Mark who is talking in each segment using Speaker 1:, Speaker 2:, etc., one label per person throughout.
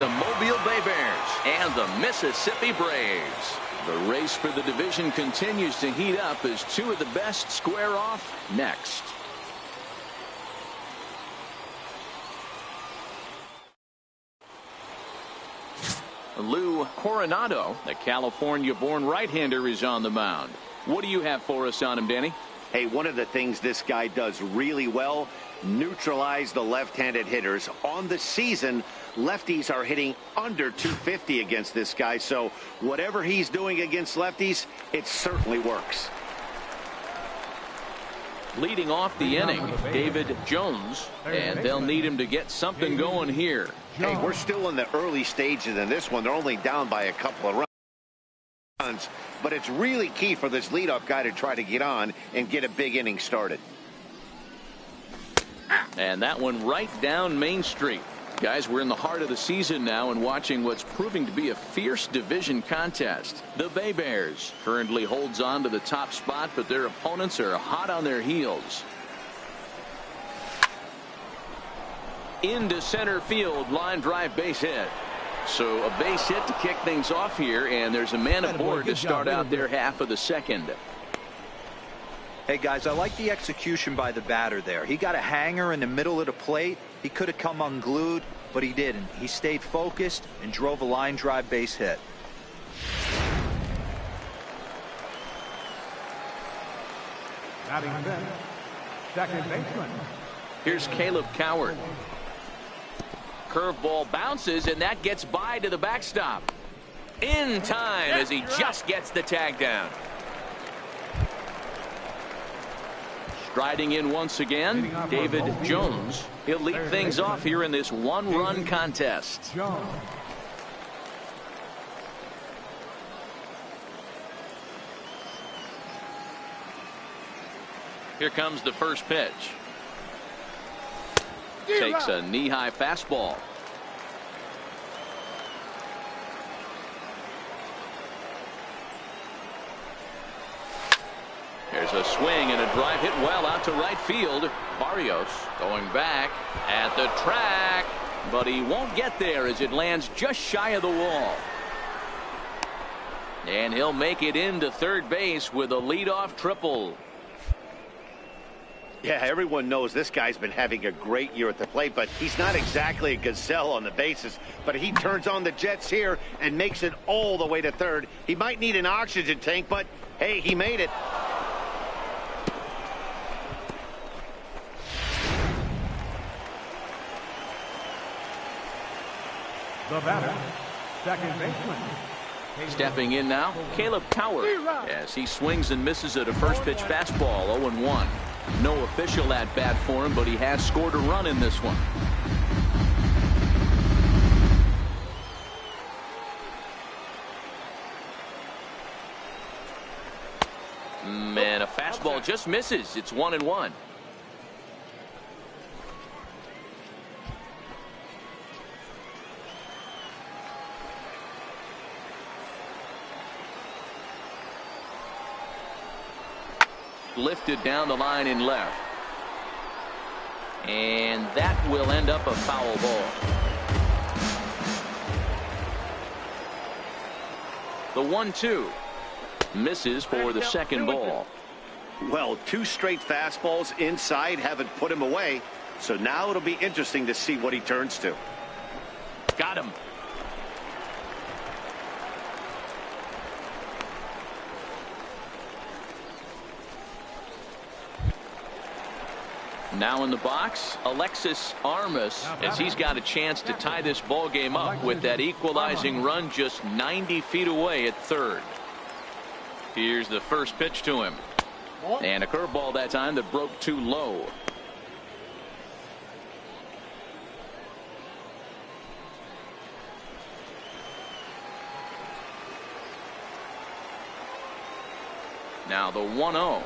Speaker 1: The Mobile Bay Bears and the Mississippi Braves. The race for the division continues to heat up as two of the best square off next. Lou Coronado, the California-born right-hander, is on the mound. What do you have for us on him, Danny?
Speaker 2: Hey, one of the things this guy does really well, neutralize the left-handed hitters. On the season, lefties are hitting under 250 against this guy, so whatever he's doing against lefties, it certainly works.
Speaker 1: Leading off the inning, David Jones, and they'll need him to get something going here.
Speaker 2: Hey, we're still in the early stages in this one. They're only down by a couple of runs, but it's really key for this leadoff guy to try to get on and get a big inning started.
Speaker 1: And that one right down Main Street. Guys, we're in the heart of the season now and watching what's proving to be a fierce division contest. The Bay Bears currently holds on to the top spot, but their opponents are hot on their heels. Into center field, line drive, base hit. So a base hit to kick things off here, and there's a man aboard to start out their half of the second.
Speaker 3: Hey guys, I like the execution by the batter there. He got a hanger in the middle of the plate. He could have come unglued, but he didn't. He stayed focused and drove a line drive base hit.
Speaker 4: Batting fifth, second baseman.
Speaker 1: Here's Caleb Coward. Curveball bounces, and that gets by to the backstop. In time as he just gets the tag down. Striding in once again, David Jones. He'll lead things off here in this one-run contest. Here comes the first pitch. Takes a knee-high fastball. There's a swing and a drive hit well out to right field. Barrios going back at the track, but he won't get there as it lands just shy of the wall. And he'll make it into third base with a leadoff triple.
Speaker 2: Yeah, everyone knows this guy's been having a great year at the plate, but he's not exactly a gazelle on the bases. But he turns on the jets here and makes it all the way to third. He might need an oxygen tank, but hey, he made it.
Speaker 4: The batter, second baseman.
Speaker 1: Stepping in now, Caleb Coward, as he swings and misses at a first pitch fastball, 0-1. No official at bat for him, but he has scored a run in this one. And a fastball just misses. It's 1-1. Lifted down the line in left. And that will end up a foul ball. The 1-2 misses for the second ball.
Speaker 2: Well, two straight fastballs inside haven't put him away, so now it'll be interesting to see what he turns to.
Speaker 1: Got him. Now in the box, Alexis Armas, as he's got a chance to tie this ball game up with that equalizing run just 90 feet away at third. Here's the first pitch to him. And a curveball that time that broke too low. Now the 1-0.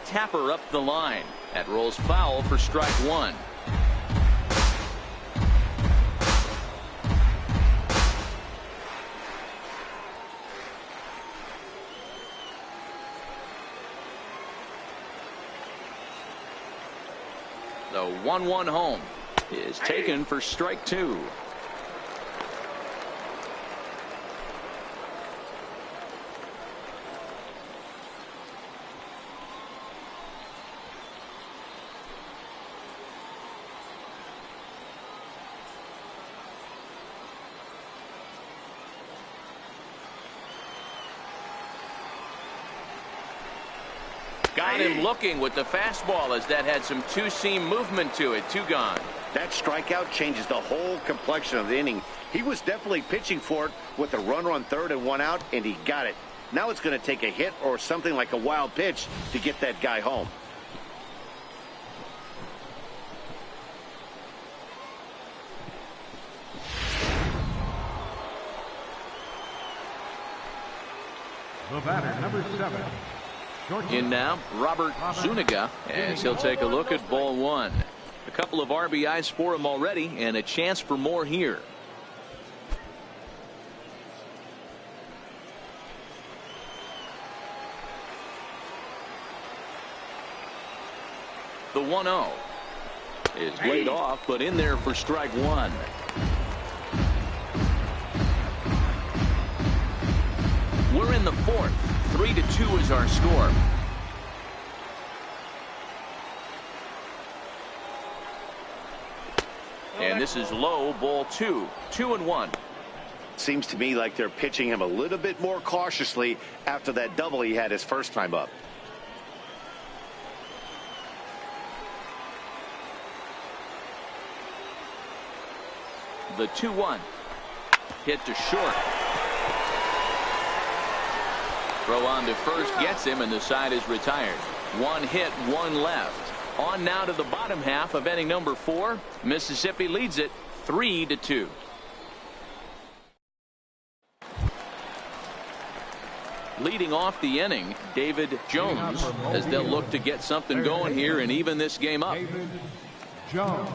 Speaker 1: Tapper up the line. That rolls foul for strike one. The 1-1 home is taken for strike two. Got him looking with the fastball as that had some two-seam movement to it. 2 gone.
Speaker 2: That strikeout changes the whole complexion of the inning. He was definitely pitching for it with a runner on third and 1 out, and he got it. Now it's going to take a hit or something like a wild pitch to get that guy home.
Speaker 4: The batter, number 7.
Speaker 1: In now, Robert Zuniga, as he'll take a look at ball 1. A couple of RBIs for him already, and a chance for more here. The 1-0 is laid off, but in there for strike 1. We're in the 4th. 3-2 is our score. And this is low, ball 2. 2-1.
Speaker 2: Seems to me like they're pitching him a little bit more cautiously after that double he had his first time up.
Speaker 1: The 2-1. Hit to short. Throw on to first gets him, and the side is retired. 1 hit, 1 left. On now to the bottom half of inning number 4. Mississippi leads it 3-2. Leading off the inning, David Jones, as they'll look to get something going here and even this game up.
Speaker 4: David Jones.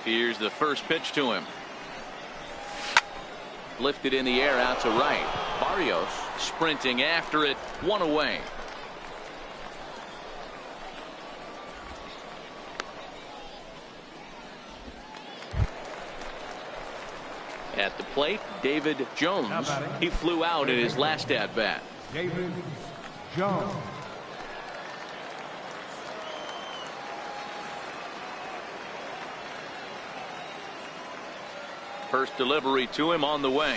Speaker 1: Here's the first pitch to him. Lifted in the air out to right. Barrios sprinting after it. 1 away. At the plate, David Jones. He flew out in his last at bat.
Speaker 4: David Jones.
Speaker 1: First delivery to him on the way.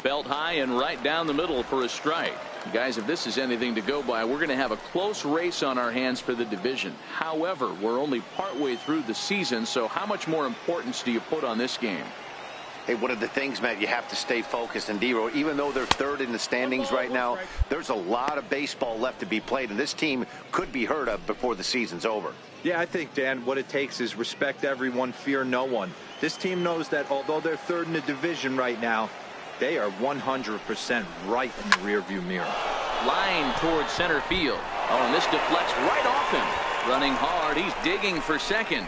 Speaker 1: Belt high and right down the middle for a strike. Guys, if this is anything to go by, we're going to have a close race on our hands for the division. However, we're only partway through the season, so how much more importance do you put on this game?
Speaker 2: Hey, one of the things, Matt, you have to stay focused. And D-Row, even though they're 3rd in the standings right now, there's a lot of baseball left to be played, and this team could be heard of before the season's over.
Speaker 3: Yeah, I think, Dan, what it takes is respect everyone, fear no one. This team knows that although they're 3rd in the division right now, they are 100% right in the rearview mirror.
Speaker 1: Line towards center field. Oh, and this deflects right off him. Running hard. He's digging for second.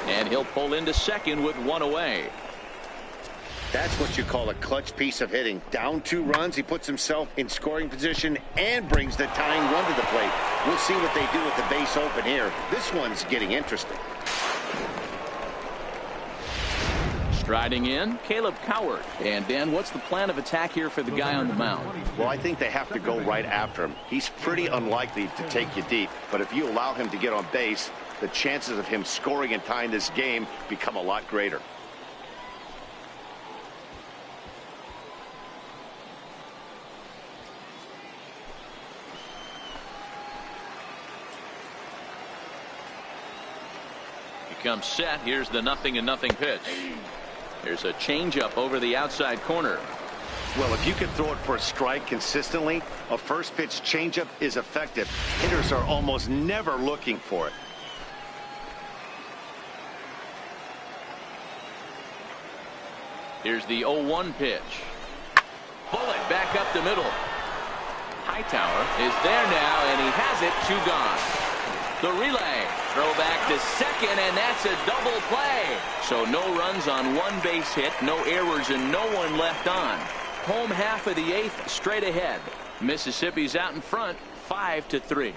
Speaker 1: And he'll pull into second with 1 away.
Speaker 2: That's what you call a clutch piece of hitting. Down 2 runs, he puts himself in scoring position and brings the tying run to the plate. We'll see what they do with the base open here. This one's getting interesting.
Speaker 1: Striding in, Caleb Coward. And Dan, what's the plan of attack here for the guy on the mound?
Speaker 2: Well, I think they have to go right after him. He's pretty unlikely to take you deep, but if you allow him to get on base, the chances of him scoring and tying this game become a lot greater.
Speaker 1: Comes set. Here's the 0-0 pitch. There's a changeup over the outside corner.
Speaker 2: Well, if you can throw it for a strike consistently, a first pitch changeup is effective. Hitters are almost never looking for it.
Speaker 1: Here's the 0-1 pitch. Bullet back up the middle. Hightower is there now, and he has it. 2 gone. The relay. Throw back to second, and that's a double play. So no runs on 1 base hit, no errors, and no one left on. Home half of the 8th straight ahead. Mississippi's out in front 5-3.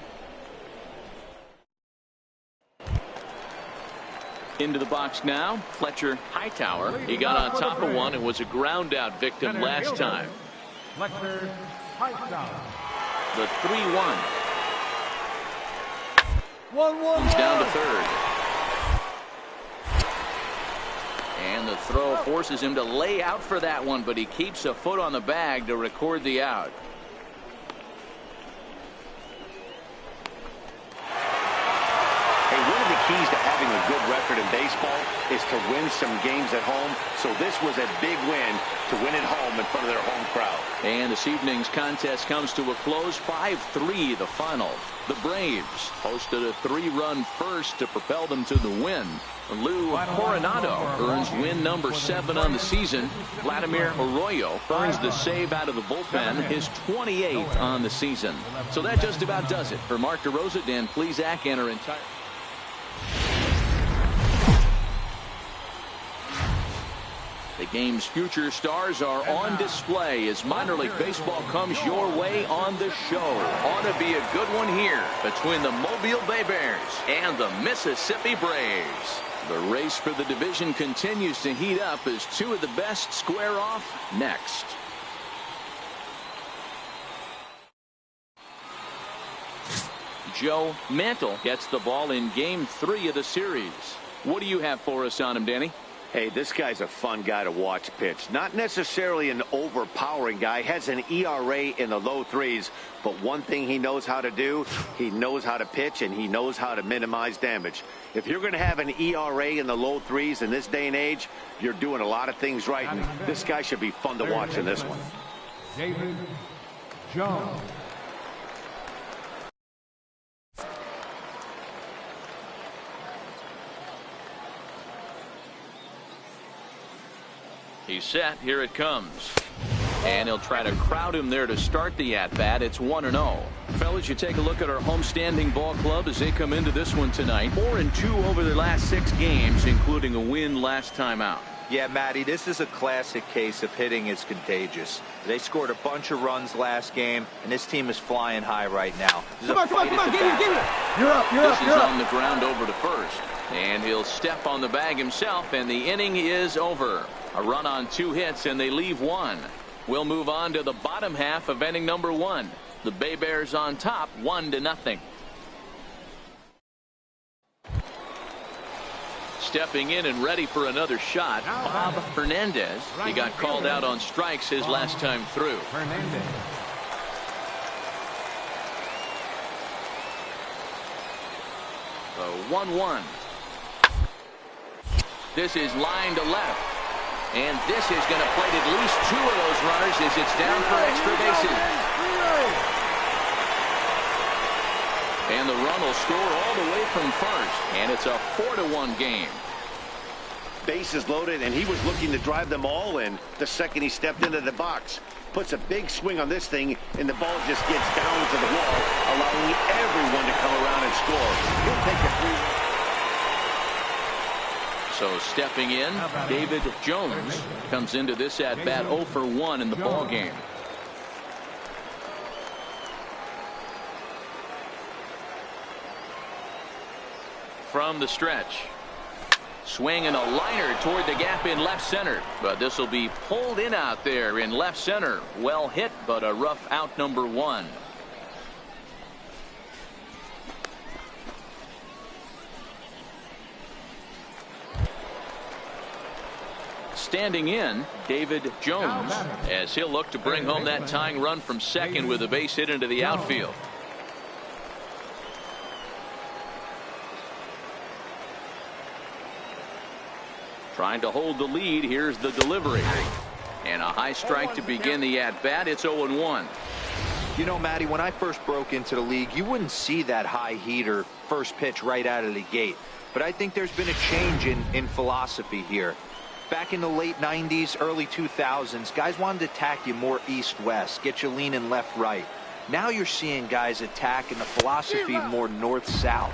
Speaker 1: Into the box now, Fletcher Hightower. He got on top of one and was a ground out victim last time.
Speaker 4: Fletcher Hightower.
Speaker 1: The 3-1.
Speaker 3: 1-1.
Speaker 1: He's down to third. And the The throw forces him to lay out for that one, but he keeps a foot on the bag to record the out.
Speaker 2: Hey, one of the keys to having a good record in baseball is to win some games at home. So this was a big win to win at home in front of their home crowd.
Speaker 1: And this evening's contest comes to a close. 5-3 the final. The Braves posted a 3-run first to propel them to the win. Lou Coronado earns win number 7 on the season. Vladimir Arroyo earns the save out of the bullpen, his 28th on the season. So that just about does it. For Mark DeRosa, Dan Plesac, and our entire... The game's future stars are on display as minor league baseball comes your way on the show. Ought to be a good one here between the Mobile Bay Bears and the Mississippi Braves. The race for the division continues to heat up as two of the best square off next. Joe Mantle gets the ball in Game 3 of the series. What do you have for us on him, Danny?
Speaker 2: Hey, this guy's a fun guy to watch pitch. Not necessarily an overpowering guy. Has an ERA in the low 3s. But one thing he knows how to do, he knows how to pitch, and he knows how to minimize damage. If you're going to have an ERA in the low 3s in this day and age, you're doing a lot of things right. And this guy should be fun to watch in this one.
Speaker 4: David Jones.
Speaker 1: He's set. Here it comes. And he'll try to crowd him there to start the at-bat. It's 1-0. Fellas, you take a look at our homestanding ball club as they come into this one tonight. 4-2 over their last 6 games, including a win last time out.
Speaker 3: Yeah, Matty, this is a classic case of hitting is contagious. They scored a bunch of runs last game, and this team is flying high right now.
Speaker 5: Come on, give it. You're up.
Speaker 1: This is on the ground over to first. And he'll step on the bag himself, and the inning is over. A run on 2 hits, and they leave 1. We'll move on to the bottom half of inning number 1. The Bay Bears on top, 1-0. Stepping in and ready for another shot, Bob Hernandez. He got called out on strikes his last time through.
Speaker 4: Hernandez.
Speaker 1: The 1-1. This is line to left. And this is going to plate at least 2 of those runners as it's down for extra bases. And the run will score all the way from first. And it's a 4-1 game.
Speaker 2: Bases loaded, and he was looking to drive them all in the second he stepped into the box. Puts a big swing on this thing, and the ball just gets down to the wall, allowing everyone to come around and score. He'll take a 3.
Speaker 1: So stepping in, David Jones comes into this at bat 0 for 1 in the ball game. From the stretch, swing and a liner toward the gap in left center, but this will be pulled in out there in left center. Well hit, but a rough out number 1. Standing in, David Jones, as he'll look to bring home that tying run from second with a base hit into the outfield. Trying to hold the lead. Here's the delivery. And a high strike to begin the at-bat. It's 0-1.
Speaker 3: You know, Matty, when I first broke into the league, you wouldn't see that high heater first pitch right out of the gate. But I think there's been a change in philosophy here. Back in the late 90s, early 2000s, guys wanted to attack you more east-west, get you leaning left-right. Now you're seeing guys attack in the philosophy more north-south.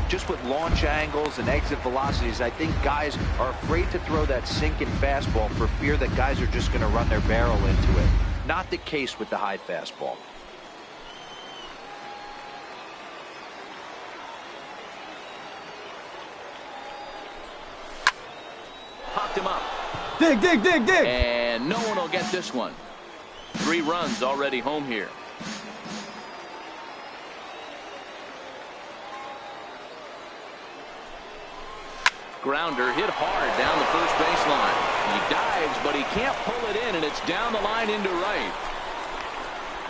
Speaker 3: Just with launch angles and exit velocities, I think guys are afraid to throw that sinking fastball for fear that guys are just going to run their barrel into it. Not the case with the high fastball.
Speaker 1: Popped him up.
Speaker 5: Dig.
Speaker 1: And no one will get this one. 3 runs already home here. Grounder hit hard down the first baseline. He dives, but he can't pull it in, and it's down the line into right.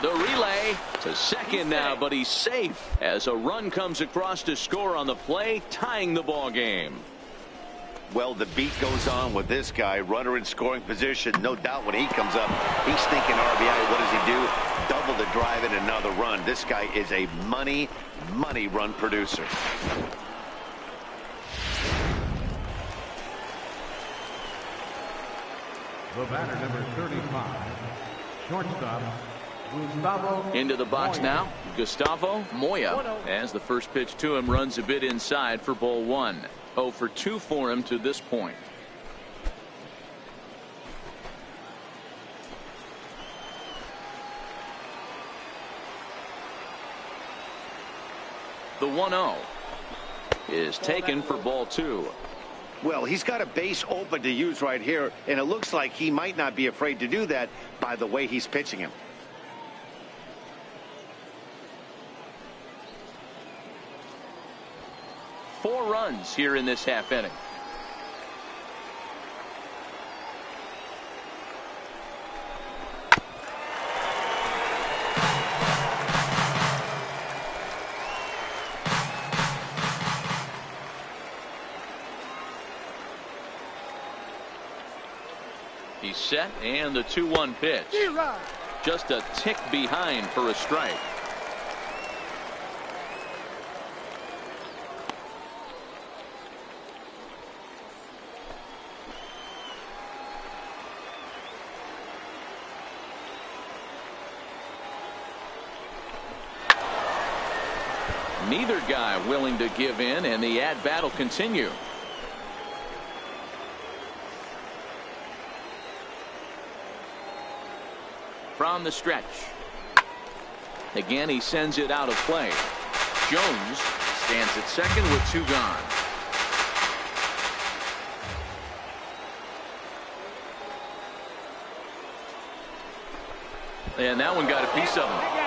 Speaker 1: The relay to second now, but he's safe as a run comes across to score on the play, tying the ball game.
Speaker 2: Well, the beat goes on with this guy. Runner in scoring position. No doubt when he comes up, he's thinking RBI. What does he do? Double the drive and another run. This guy is a money run producer.
Speaker 4: The batter, number 35, shortstop, Gustavo.
Speaker 1: Into the box
Speaker 4: Moya.
Speaker 1: now, Gustavo Moya, as the first pitch to him runs a bit inside for ball one. 0 for 2 for him to this point. The 1-0 is taken for ball two.
Speaker 2: Well, he's got a base open to use right here, and it looks like he might not be afraid to do that by the way he's pitching him.
Speaker 1: Four runs here in this half inning. He's set, and the 2-1 pitch. Just a tick behind for a strike. Neither guy willing to give in, and the at-bat will continue. From the stretch. Again, he sends it out of play. Jones stands at second with two gone. And that one got a piece of him.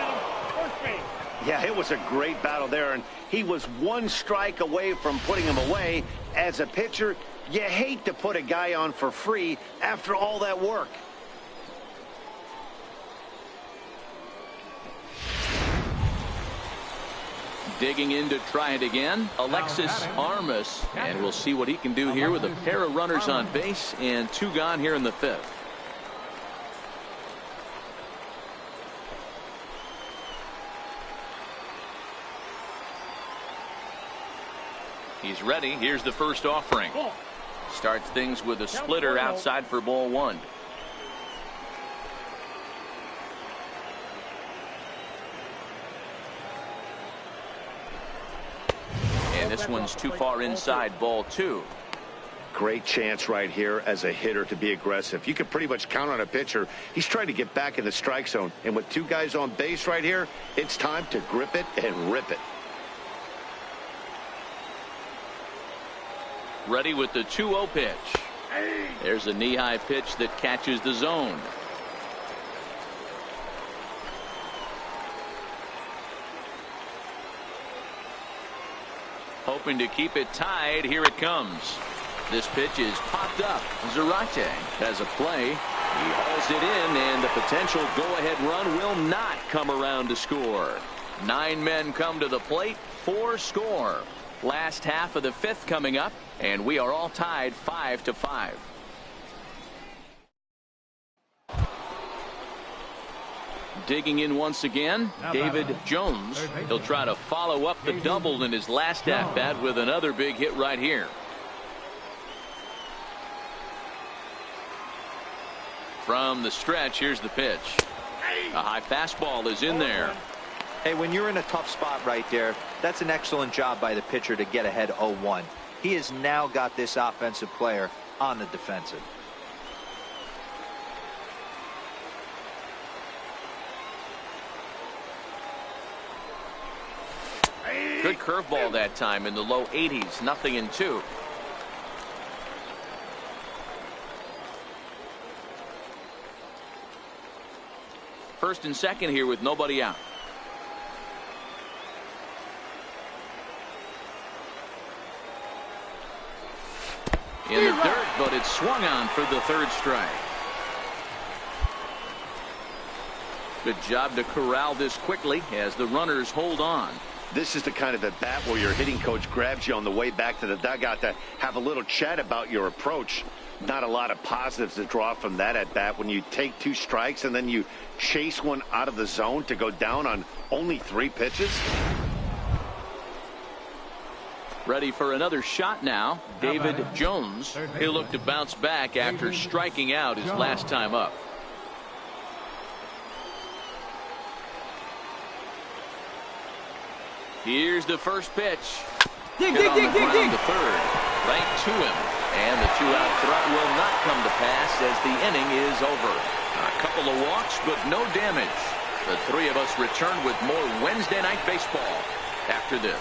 Speaker 2: Yeah, it was a great battle there, and he was one strike away from putting him away. As a pitcher, you hate to put a guy on for free after all that work.
Speaker 1: Digging in to try it again, Alexis Armas, and we'll see what he can do here with a pair of runners on base and two gone here in the fifth. He's ready. Here's the first offering. Starts things with a splitter outside for ball one. And this one's too far inside, ball two.
Speaker 2: Great chance right here as a hitter to be aggressive. You can pretty much count on a pitcher. He's trying to get back in the strike zone. And with two guys on base right here, it's time to grip it and rip it.
Speaker 1: Ready with the 2-0 pitch. There's a knee-high pitch that catches the zone. Hoping to keep it tied. Here it comes. This pitch is popped up. Zarate has a play. He hauls it in, and the potential go-ahead run will not come around to score. 9 men come to the plate, 4 score. Last half of the fifth coming up, and we are all tied 5-5. Digging in once again, David Jones. He'll try to follow up the double in his last at-bat with another big hit right here. From the stretch, here's the pitch. A high fastball is in there.
Speaker 3: Hey, when you're in a tough spot right there, that's an excellent job by the pitcher to get ahead 0-1. He has now got this offensive player on the defensive.
Speaker 1: Good curveball that time in the low 80s, 0-2. First and second here with nobody out. in the dirt, but it's swung on for the third strike. Good job to corral this quickly as the runners hold on.
Speaker 2: This is the kind of at bat where your hitting coach grabs you on the way back to the dugout to have a little chat about your approach. Not a lot of positives to draw from that at bat when you take 2 strikes and then you chase one out of the zone to go down on only 3 pitches.
Speaker 1: Ready for another shot now. David Jones. He'll look to bounce back after striking out his last time up. Here's the first pitch.
Speaker 5: Dig.
Speaker 1: The third. Right to him. And the 2-out threat will not come to pass as the inning is over. A couple of walks, but no damage. The 3 of us return with more Wednesday Night Baseball after this.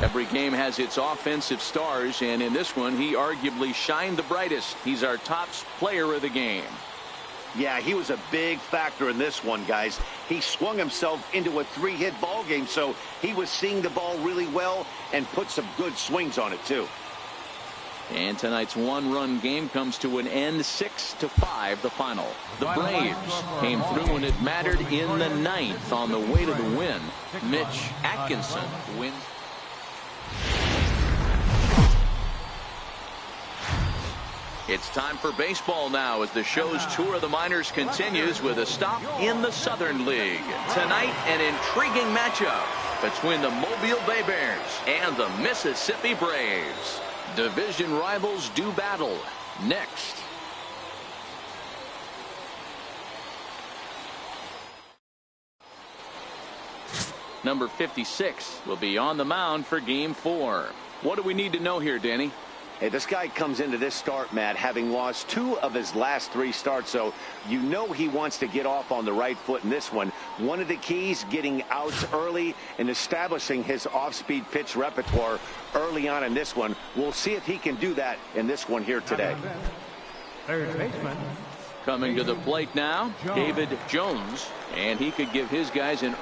Speaker 1: Every game has its offensive stars, and in this one, he arguably shined the brightest. He's our top player of the game.
Speaker 2: Yeah, he was a big factor in this one, guys. He swung himself into a 3-hit ball game, so he was seeing the ball really well and put some good swings on it, too.
Speaker 1: And tonight's 1-run game comes to an end, 6-5 the final. The Braves came through when it mattered in the 9th on the way to the win. Mitch Atkinson wins. It's time for baseball now as the show's tour of the minors continues with a stop in the Southern League. Tonight, an intriguing matchup between the Mobile Bay Bears and the Mississippi Braves. Division rivals do battle next. Number 56 will be on the mound for Game 4. What do we need to know here, Danny?
Speaker 2: Hey, this guy comes into this start, Matt, having lost 2 of his last 3 starts, so you know he wants to get off on the right foot in this one. One of the keys, getting outs early and establishing his off-speed pitch repertoire early on in this one. We'll see if he can do that in this one here today.
Speaker 4: Third baseman.
Speaker 1: Coming to the plate now, David Jones, and he could give his guys an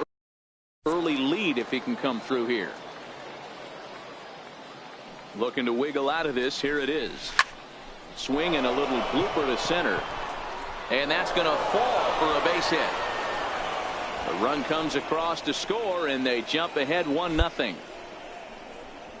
Speaker 1: early lead if he can come through here. Looking to wiggle out of this. Here it is. Swing and a little blooper to center. And that's going to fall for a base hit. The run comes across to score, and they jump ahead 1-0.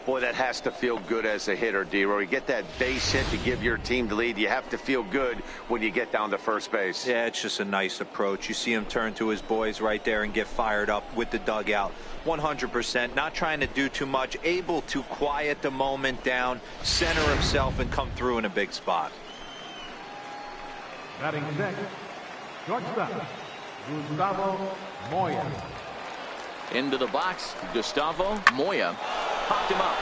Speaker 2: Boy, that has to feel good as a hitter, D-Roy. You get that base hit to give your team the lead. You have to feel good when you get down to first base.
Speaker 3: Yeah, it's just a nice approach. You see him turn to his boys right there and get fired up with the dugout. 100%, not trying to do too much, able to quiet the moment down, center himself, and come through in a big spot.
Speaker 4: Batting 6th, shortstop, Gustavo Moya.
Speaker 1: Into the box, Gustavo Moya popped him up.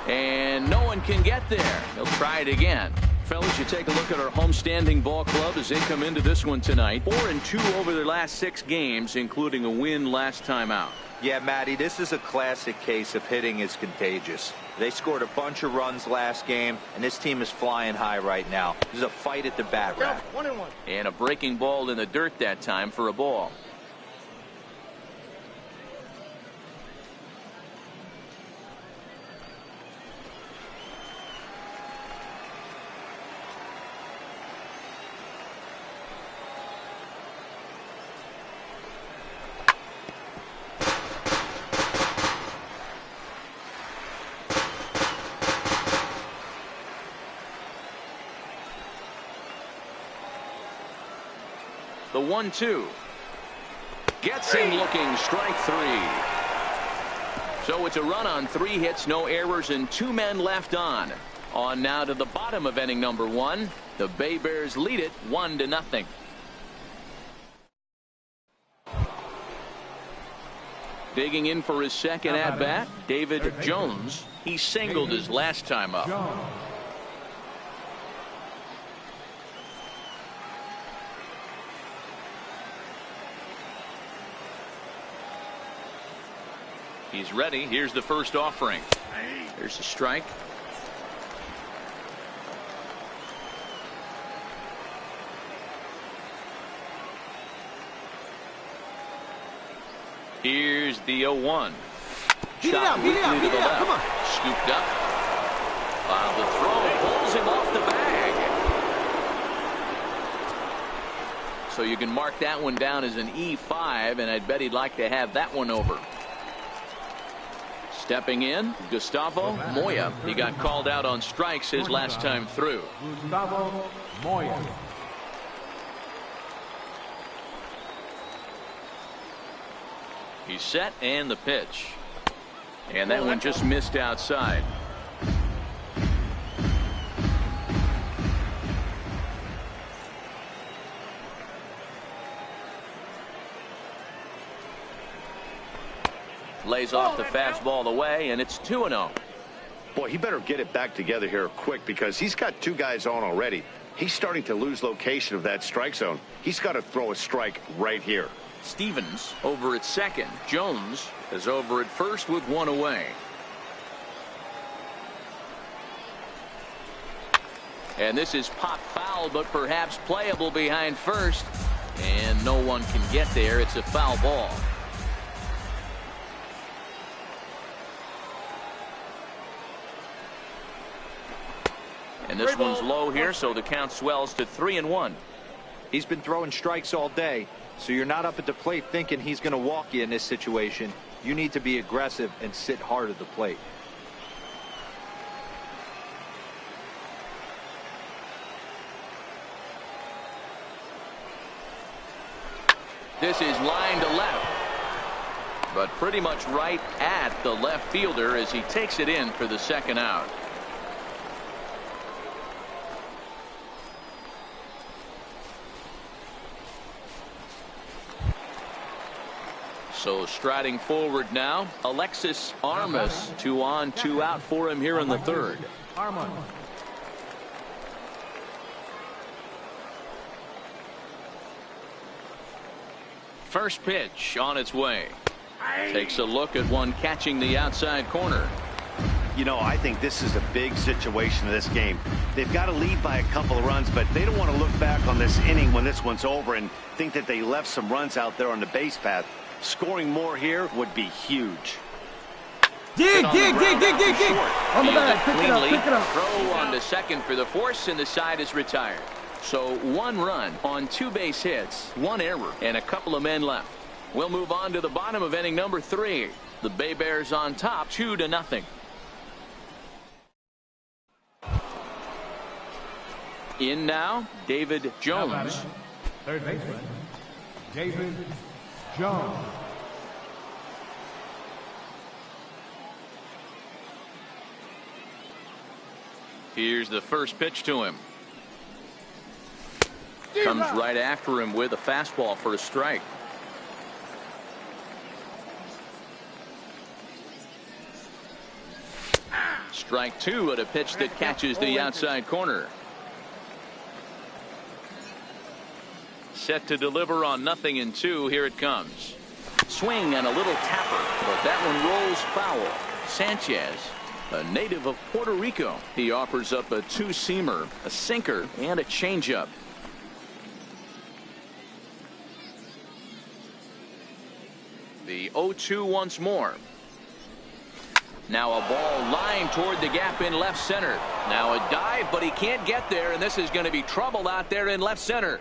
Speaker 1: And no one can get there. He'll try it again. Fellas, you take a look at our homestanding ball club as they come into this one tonight. 4-2 over their last 6 games, including a win last time out.
Speaker 3: Yeah, Matty, this is a classic case of hitting is contagious. They scored a bunch of runs last game, and this team is flying high right now. This is a fight at the bat rack.
Speaker 5: 1-1.
Speaker 1: And a breaking ball in the dirt that time for a ball. The 1-2 gets him looking, strike 3. So it's a run on 3 hits, no errors, and 2 men left on. On now to the bottom of inning number 1. The Bay Bears lead it 1-0. Digging in for his second at bat, David Jones. He singled his last time up. He's ready. Here's the first offering. There's a strike. Here's the 0-1.
Speaker 5: Beat it out, beat it out, beat it out. Come on.
Speaker 1: Scooped up. The throw pulls him off the bag. So you can mark that one down as an E5, and I'd bet he'd like to have that one over. Stepping in, Gustavo Moya. He got called out on strikes his last time through.
Speaker 4: Gustavo Moya.
Speaker 1: He's set, and the pitch. And that one just missed outside. Lays off the fastball away, and it's 2-0.
Speaker 2: Boy, he better get it back together here quick because he's got two guys on already. He's starting to lose location of that strike zone. He's got to throw a strike right here.
Speaker 1: Stevens over at second. Jones is over at first with one away. And this is pop foul, but perhaps playable behind first. And no one can get there. It's a foul ball. And this one's low here, so the count swells to 3-1.
Speaker 3: He's been throwing strikes all day, so you're not up at the plate thinking he's going to walk you in this situation. You need to be aggressive and sit hard at the plate.
Speaker 1: This is line to left, but pretty much right at the left fielder as he takes it in for the second out. So striding forward now, Alexis Armas. 2 on, 2 out for him here in the third.
Speaker 4: Armas.
Speaker 1: First pitch on its way. Takes a look at one catching the outside corner.
Speaker 2: You know, I think this is a big situation in this game. They've got to lead by a couple of runs, but they don't want to look back on this inning when this one's over and think that they left some runs out there on the base path. Scoring more here would be huge.
Speaker 5: Dig. On the bag. Pick it up.
Speaker 1: Throw on to second for the force, and the side is retired. So 1 run on 2 base hits, 1 error, and a couple of men left. We'll move on to the bottom of inning number 3. The Bay Bears on top, 2-0. In now, David Jones.
Speaker 4: Third baseman, David Jones.
Speaker 1: Here's the first pitch to him. Comes right after him with a fastball for a strike. Strike 2 at a pitch that catches the outside corner. Set to deliver on 0-2. Here it comes. Swing and a little tapper, but that one rolls foul. Sanchez, a native of Puerto Rico. He offers up a 2-seamer, a sinker, and a changeup. The 0-2 once more. Now a ball lined toward the gap in left center. Now a dive, but he can't get there, and this is going to be trouble out there in left center.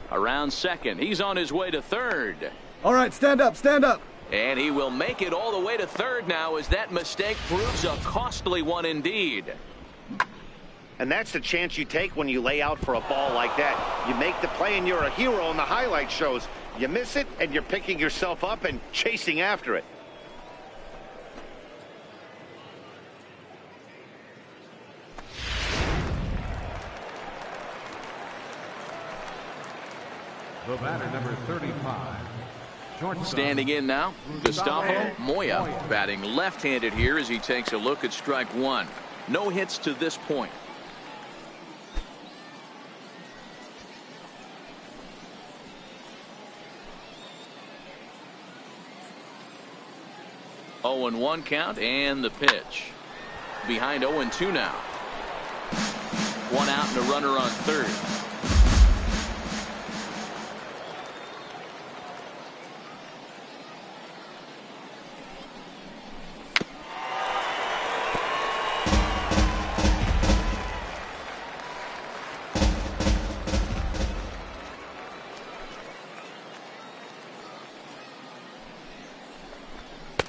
Speaker 1: Around second. He's on his way to third.
Speaker 5: All right, stand up.
Speaker 1: And he will make it all the way to third now as that mistake proves a costly one indeed.
Speaker 2: And that's the chance you take when you lay out for a ball like that. You make the play and you're a hero in the highlight shows. You miss it and you're picking yourself up and chasing after it.
Speaker 4: The batter, number 35.
Speaker 1: Standing in now, Gustavo Moya, batting left-handed here as he takes a look at strike 1. No hits to this point. 0-1 count and the pitch. Behind 0-2 now. One out and a runner on third.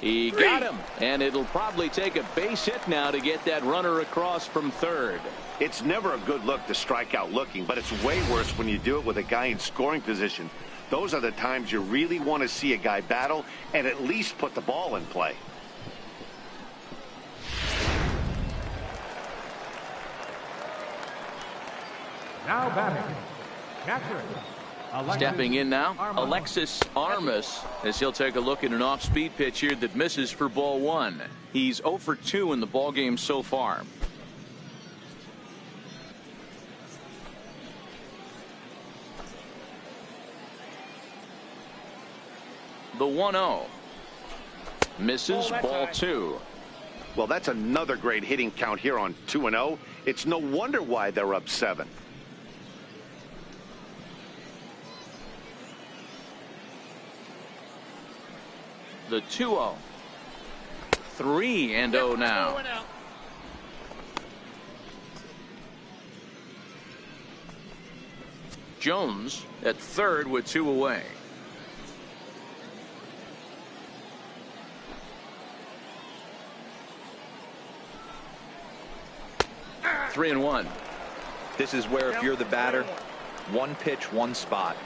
Speaker 1: He got him, and it'll probably take a base hit now to get that runner across from third.
Speaker 2: It's never a good look to strike out looking, but it's way worse when you do it with a guy in scoring position. Those are the times you really want to see a guy battle and at least put the ball in play.
Speaker 4: Now batting, catcher.
Speaker 1: Stepping in now, Alexis Armas, as he'll take a look at an off-speed pitch here that misses for ball one. He's 0 for 2 in the ball game so far. The 1-0. Misses, ball two.
Speaker 2: Well, that's another great hitting count here on 2-0. It's no wonder why they're up 7.
Speaker 1: The 2-0. 3-0 now. Jones at third with 2 away. Three and one.
Speaker 3: This is where if you're the batter, one pitch, one spot,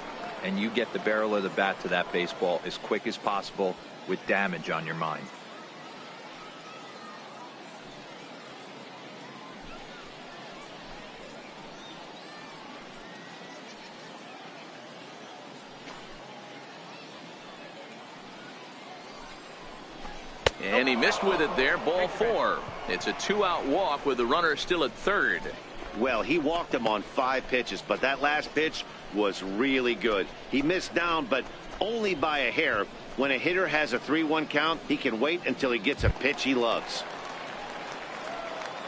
Speaker 3: and you get the barrel of the bat to that baseball as quick as possible with damage on your mind.
Speaker 1: And he missed with it there, ball 4. It's a 2-out walk with the runner still at third.
Speaker 2: Well, he walked him on 5 pitches, but that last pitch was really good. He missed down, but only by a hair. When a hitter has a 3-1 count, he can wait until he gets a pitch he loves.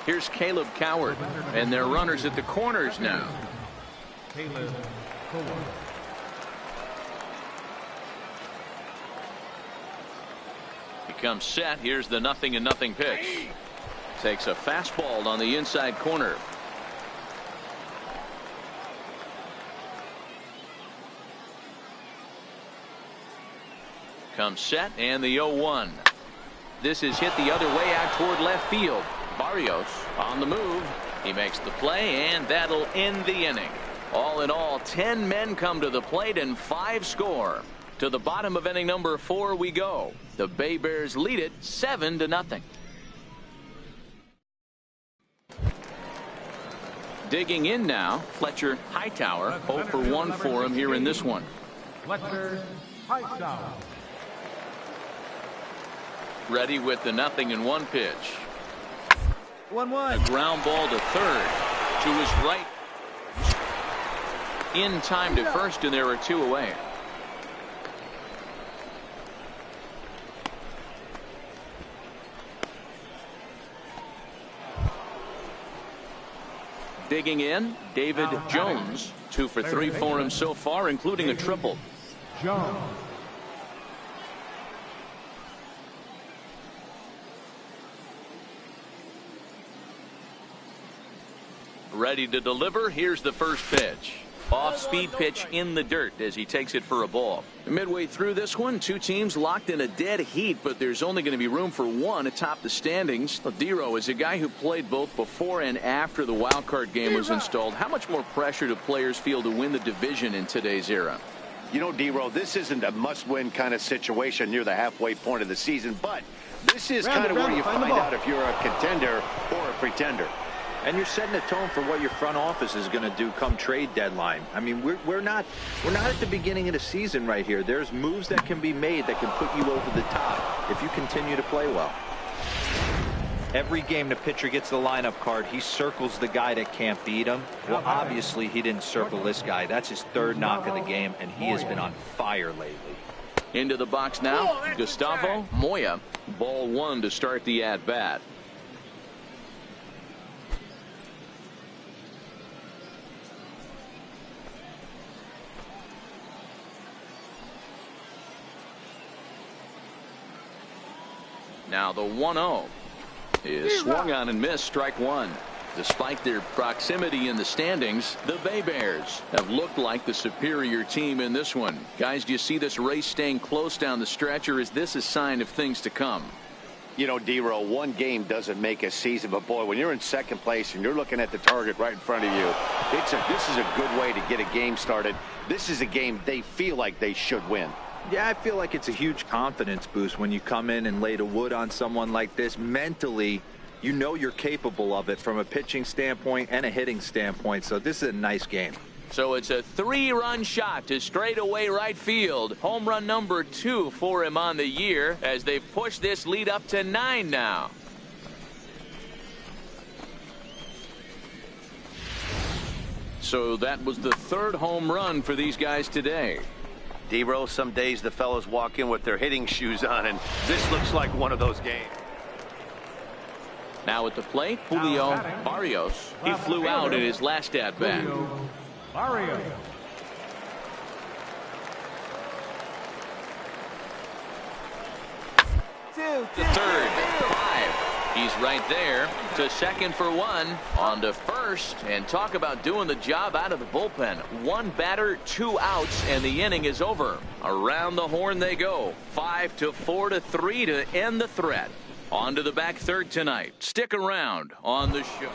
Speaker 1: Here's Caleb Coward, and their runners at the corners now.
Speaker 4: Caleb Coward.
Speaker 1: Becomes set. Here's the 0-0 pitch. Takes a fastball on the inside corner. Comes set, and the 0-1. This is hit the other way out toward left field. Barrios on the move. He makes the play, and that'll end the inning. All in all, 10 men come to the plate and 5 score. To the bottom of inning number 4 we go. The Bay Bears lead it 7-0. Digging in now, Fletcher Hightower. 0 for 1 for him here in this one.
Speaker 4: Fletcher Hightower.
Speaker 1: Ready with the 0-1 pitch.
Speaker 5: 1-1.
Speaker 1: A ground ball to third. To his right. In time to first, and there are 2 away. Digging in, David Jones. 2 for 3 for him so far, including a triple.
Speaker 4: Jones.
Speaker 1: Ready to deliver. Here's the first pitch. Off-speed pitch in the dirt as he takes it for a ball. Midway through this one, 2 teams locked in a dead heat, but there's only going to be room for one atop the standings. Dero is a guy who played both before and after the wild card game was installed. How much more pressure do players feel to win the division in today's era?
Speaker 2: You know, Dero, this isn't a must-win kind of situation near the halfway point of the season, but this is kind of where you find out if you're a contender or a pretender.
Speaker 3: And you're setting a tone for what your front office is going to do come trade deadline. I mean, we're not at the beginning of the season right here. There's moves that can be made that can put you over the top if you continue to play well. Every game the pitcher gets the lineup card, he circles the guy that can't beat him. Well, obviously he didn't circle this guy. That's his 3rd knock of the game, and he has been on fire lately.
Speaker 1: Into the box now, Gustavo Moya. Ball one to start the at-bat. Now the 1-0 is swung on and missed, strike one. Despite their proximity in the standings, the Bay Bears have looked like the superior team in this one. Guys, do you see this race staying close down the stretch, or is this a sign of things to come?
Speaker 2: You know, D-Row, one game doesn't make a season, but boy, when you're in second place and you're looking at the target right in front of you, this is a good way to get a game started. This is a game they feel like they should win.
Speaker 3: Yeah, I feel like it's a huge confidence boost when you come in and lay the wood on someone like this. Mentally, you know you're capable of it from a pitching standpoint and a hitting standpoint, so this is a nice game.
Speaker 1: So it's a 3-run shot to straightaway right field. Home run number 2 for him on the year as they've pushed this lead up to 9 now. So that was the 3rd home run for these guys today.
Speaker 2: D-Row, some days the fellas walk in with their hitting shoes on, and this looks like one of those games.
Speaker 1: Now at the plate, Julio Barrios. He flew out in his last at-bat.
Speaker 4: Barrios.
Speaker 1: The 3rd, 5. He's right there to second for 1. On to first, and talk about doing the job out of the bullpen. 1 batter, 2 outs, and the inning is over. Around the horn they go. 5-4-3 to end the threat. On to the back third tonight. Stick around on the show.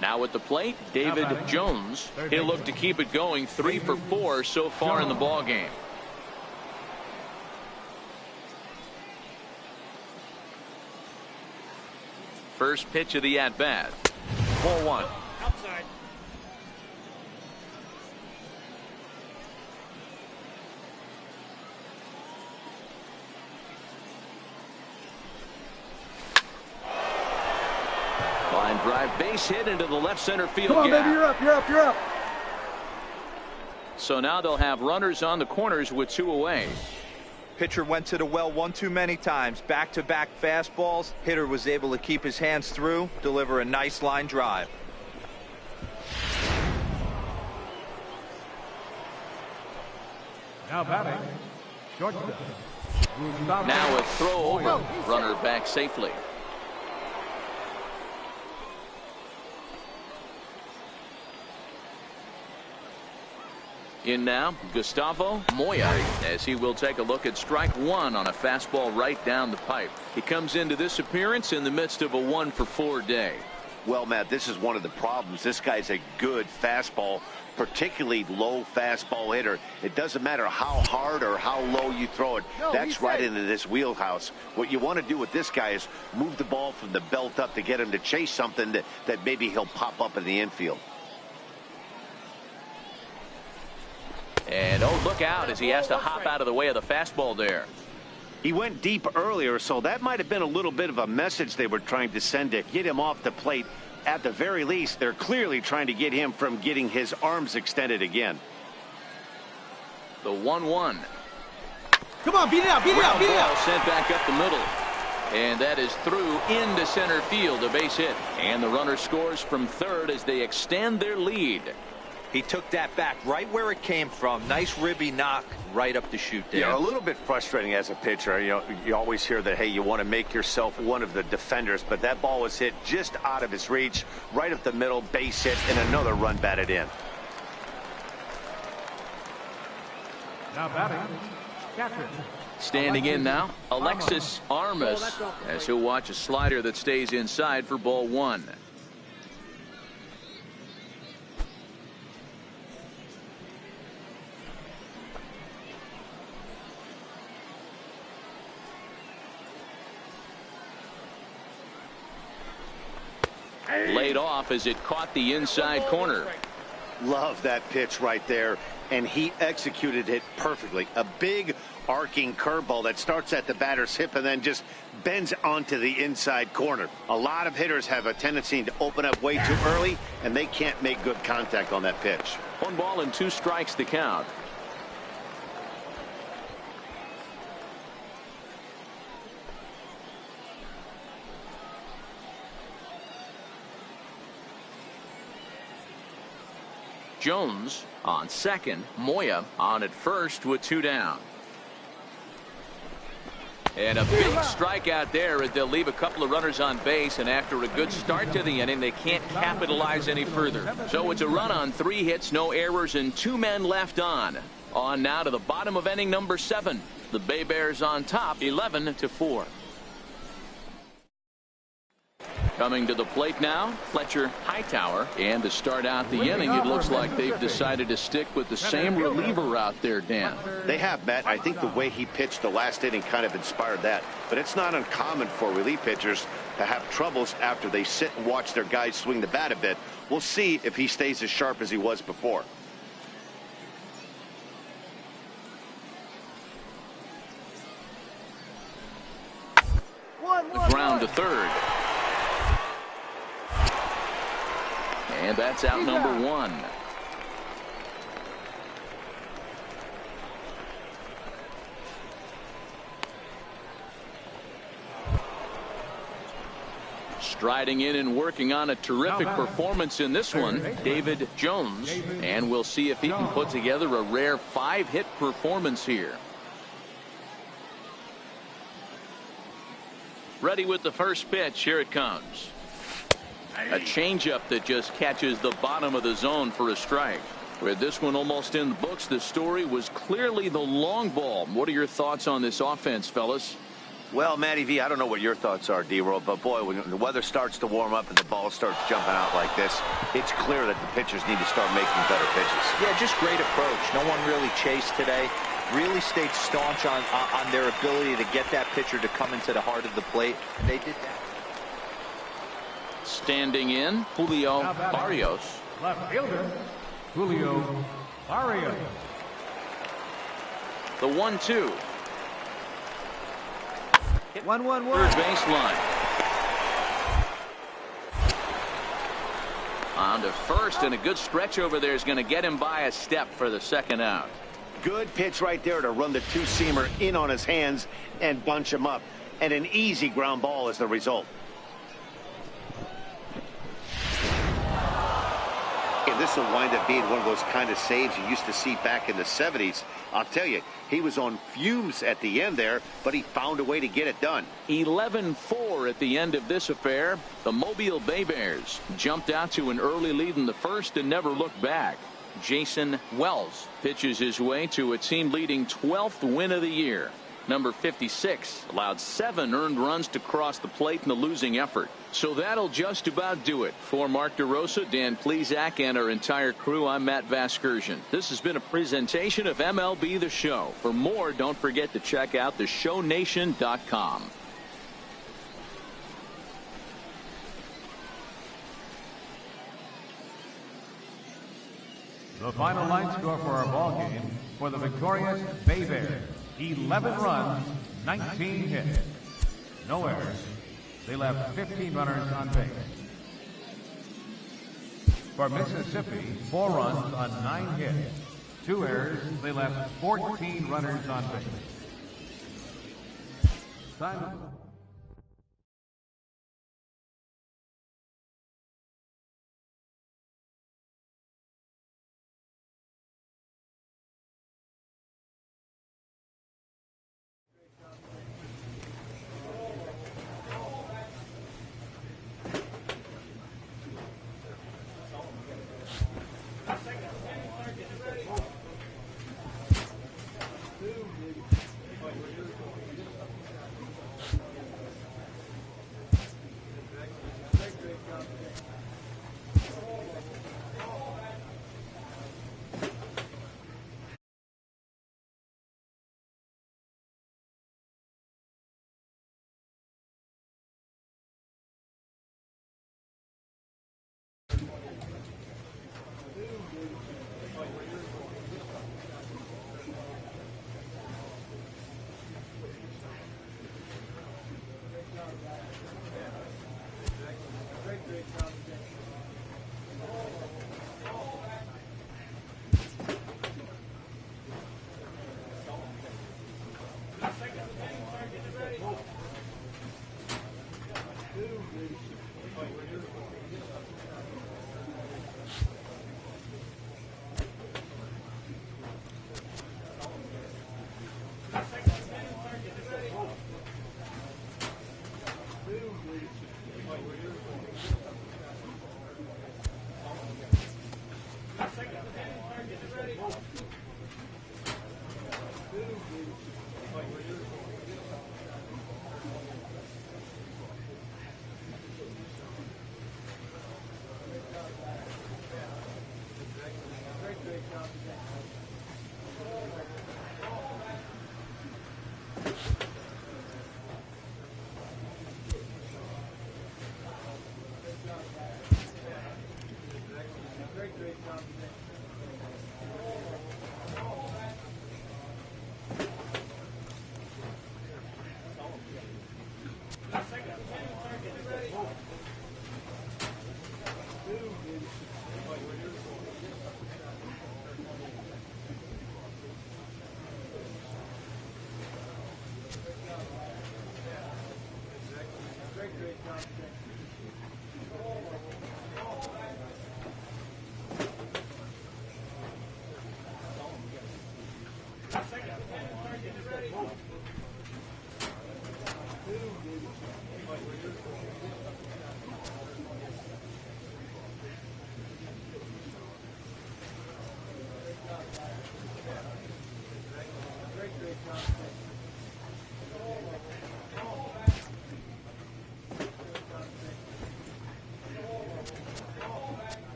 Speaker 1: Now at the plate, David Jones. He'll look to keep it going. 3 for 4 so far in the ball game. First pitch of the at-bat. 4-1.
Speaker 6: Outside.
Speaker 1: Line drive, base hit into the left center field
Speaker 5: Come on,
Speaker 1: gap.
Speaker 5: baby, you're up, you're up, you're up.
Speaker 1: So now they'll have runners on the corners with 2 away.
Speaker 3: Pitcher went to the well one too many times. Back-to-back fastballs. Hitter was able to keep his hands through, deliver a nice line drive.
Speaker 4: Now batting, shortstop.
Speaker 1: Now a throw over. Runner back safely. In now, Gustavo Moya, as he will take a look at strike 1 on a fastball right down the pipe. He comes into this appearance in the midst of a 1-for-4 day.
Speaker 2: Well, Matt, this is one of the problems. This guy's a good fastball, particularly low fastball hitter. It doesn't matter how hard or how low you throw it. That's right into this wheelhouse. What you want to do with this guy is move the ball from the belt up to get him to chase something that maybe he'll pop up in the infield.
Speaker 1: And oh, look out as he has to hop out of the way of the fastball there.
Speaker 2: He went deep earlier, so that might have been a little bit of a message they were trying to send to get him off the plate. At the very least, they're clearly trying to get him from getting his arms extended again.
Speaker 1: The 1-1.
Speaker 5: Come on, beat it out, beat it out, beat it
Speaker 1: Ball
Speaker 5: out.
Speaker 1: sent back up the middle. And that is through into center field, a base hit. And the runner scores from third as they extend their lead.
Speaker 3: He took that back right where it came from. Nice ribby knock right up the chute there.
Speaker 2: Yeah, a little bit frustrating as a pitcher. You know, you always hear that, hey, you want to make yourself one of the defenders, but that ball was hit just out of his reach, right up the middle, base hit, and another run batted in.
Speaker 4: Now batting, catcher.
Speaker 1: Standing in now, Alexis Armas, as he'll watch a slider that stays inside for ball 1. Laid off as it caught the inside corner.
Speaker 2: Love that pitch right there, and he executed it perfectly. A big arcing curveball that starts at the batter's hip and then just bends onto the inside corner. A lot of hitters have a tendency to open up way too early, and they can't make good contact on that pitch.
Speaker 1: 1 ball and 2 strikes the count. Jones on second. Moya on at first with 2 down. And a big strikeout there as they'll leave a couple of runners on base, and after a good start to the inning, they can't capitalize any further. So it's a run on 3 hits, no errors, and 2 men left on. On now to the bottom of inning number 7. The Bay Bears on top, 11-4. Coming to the plate now, Fletcher Hightower. And to start out the inning, it looks like they've decided to stick with the same reliever out there, Dan.
Speaker 2: They have, Matt. I think the way he pitched the last inning kind of inspired that. But it's not uncommon for relief pitchers to have troubles after they sit and watch their guys swing the bat a bit. We'll see if he stays as sharp as he was before.
Speaker 1: Ground to third. And that's out number 1. Striding in and working on a terrific performance in this one, David Jones. And we'll see if he can put together a rare 5-hit performance here. Ready with the first pitch. Here it comes. A changeup that just catches the bottom of the zone for a strike. With this one almost in the books, the story was clearly the long ball. What are your thoughts on this offense, fellas?
Speaker 2: Well, Matty V, I don't know what your thoughts are, D-Roll, but boy, when the weather starts to warm up and the ball starts jumping out like this, it's clear that the pitchers need to start making better pitches.
Speaker 3: Yeah, just great approach. No one really chased today. Really stayed staunch on their ability to get that pitcher to come into the heart of the plate. They did that.
Speaker 1: Standing in, Julio Barrios.
Speaker 4: Left fielder, Julio Barrios.
Speaker 1: The 1-2.
Speaker 3: 1-1-1.
Speaker 1: Third baseline. On to first, and a good stretch over there is going to get him by a step for the second out.
Speaker 2: Good pitch right there to run the two-seamer in on his hands and bunch him up. And an easy ground ball is the result. And this will wind up being one of those kind of saves you used to see back in the 70s. I'll tell you, he was on fumes at the end there, but he found a way to get it done.
Speaker 1: 11-4 at the end of this affair. The Mobile Bay Bears jumped out to an early lead in the first and never looked back. Jason Wells pitches his way to a team-leading 12th win of the year. Number 56 allowed 7 earned runs to cross the plate in the losing effort. So that'll just about do it. For Mark DeRosa, Dan Plesac, and our entire crew, I'm Matt Vasgersian. This has been a presentation of MLB The Show. For more, don't forget to check out theshownation.com.
Speaker 4: The final line score for our ball game for the victorious Bay Bears: 11 runs, 19 hits, no errors. They left 15 runners on base. For Mississippi, 4 runs on 9 hits, 2 errors. They left 14 runners on base. Time.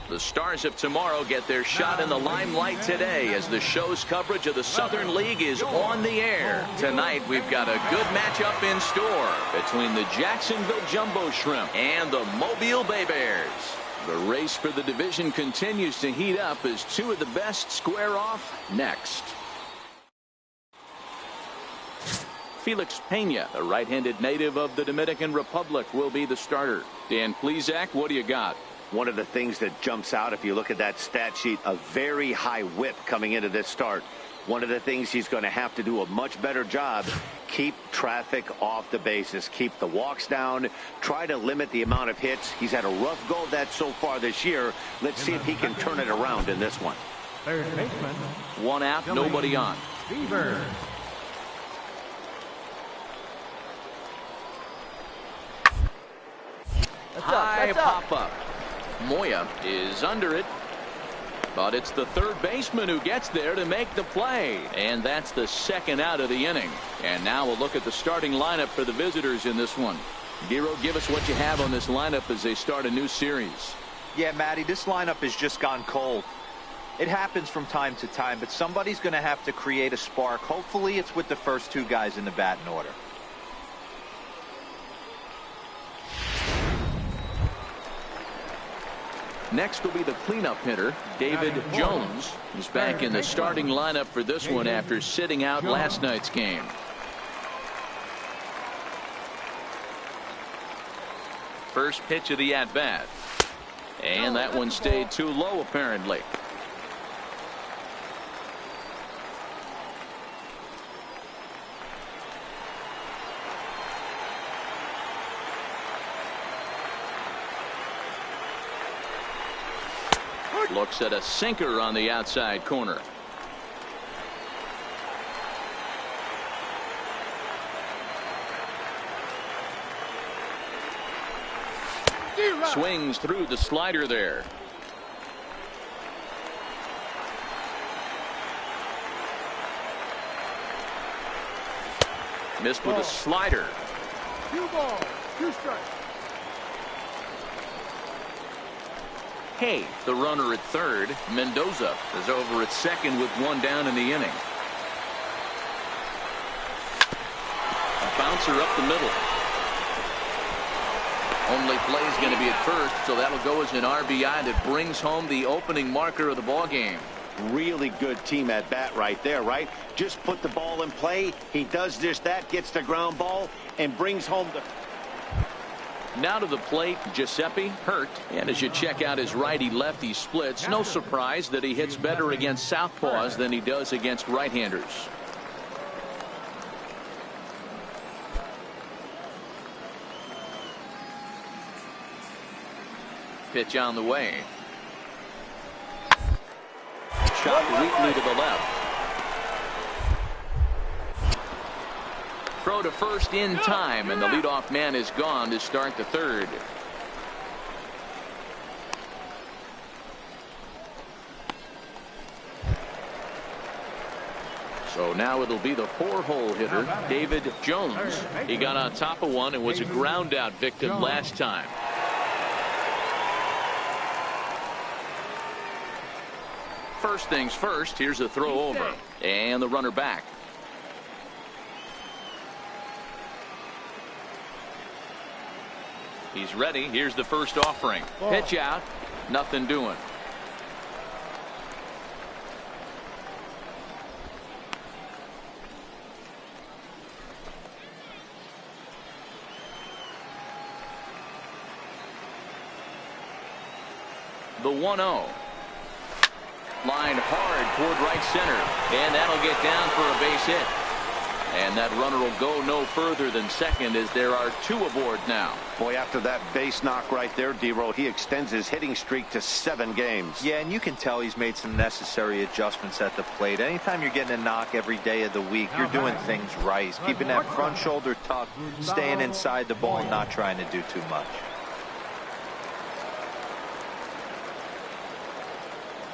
Speaker 1: The stars of tomorrow get their shot in the limelight today as the show's coverage of the Southern League is on the air. Tonight we've got a good matchup in store between the Jacksonville Jumbo Shrimp and the Mobile Bay Bears. The race for the division continues to heat up as two of the best square off next. Felix Pena, the right-handed native of the Dominican Republic, will be the starter. Dan Plesac, what do you got?
Speaker 2: One of the things that jumps out if you look at that stat sheet, a very high whip coming into this start. One of the things he's going to have to do a much better job, keep traffic off the bases, keep the walks down, try to limit the amount of hits. He's had a rough go of that so far this year. Let's see if he can turn it around in this one.
Speaker 4: Third baseman.
Speaker 1: One out, nobody on.
Speaker 4: Beaver.
Speaker 1: High pop-up. Moya is under it, but it's the third baseman who gets there to make the play, and that's the second out of the inning. And now we'll look at the starting lineup for the visitors in this one. Giro, give us what you have on this lineup as they start a new series.
Speaker 3: Yeah, Matty, this lineup has just gone cold. It happens from time to time, but somebody's going to have to create a spark. Hopefully it's with the first two guys in the batting order.
Speaker 1: Next will be the cleanup hitter, David Jones. He's back in the starting lineup for this one after sitting out last night's game. First pitch of the at-bat. And that one stayed too low, apparently. Looks at a sinker on the outside corner. Swings through the slider there. Missed with a slider.
Speaker 5: 2 balls, 2 strikes.
Speaker 1: Hay, the runner at third. Mendoza is over at second with 1 down in the inning. A bouncer up the middle. Only play is going to be at first, so that'll go as an RBI that brings home the opening marker of the ball game.
Speaker 2: Really good team at bat right there, right? Just put the ball in play. He does just that, gets the ground ball, and brings home the...
Speaker 1: Now to the plate, Giuseppe hurt. And as you check out his righty-lefty splits, no surprise that he hits better against southpaws than he does against right-handers. Pitch on the way. Shot weakly to the left. Throw to first in time, and the leadoff man is gone to start the third. So now it'll be the 4-hole hitter, David Jones. He got on top of one and was a ground out victim last time. First things first, here's a throw over, and the runner back. He's ready. Here's the first offering. Pitch out. Nothing doing. The 1-0. Line hard toward right center, and that'll get down for a base hit. And that runner will go no further than second, as there are 2 aboard now.
Speaker 2: Boy, after that base knock right there, D-Roll, he extends his hitting streak to 7 games.
Speaker 3: Yeah, and you can tell he's made some necessary adjustments at the plate. Anytime you're getting a knock every day of the week, you're doing things right. He's keeping that front shoulder tucked, staying inside the ball, and not trying to do too much.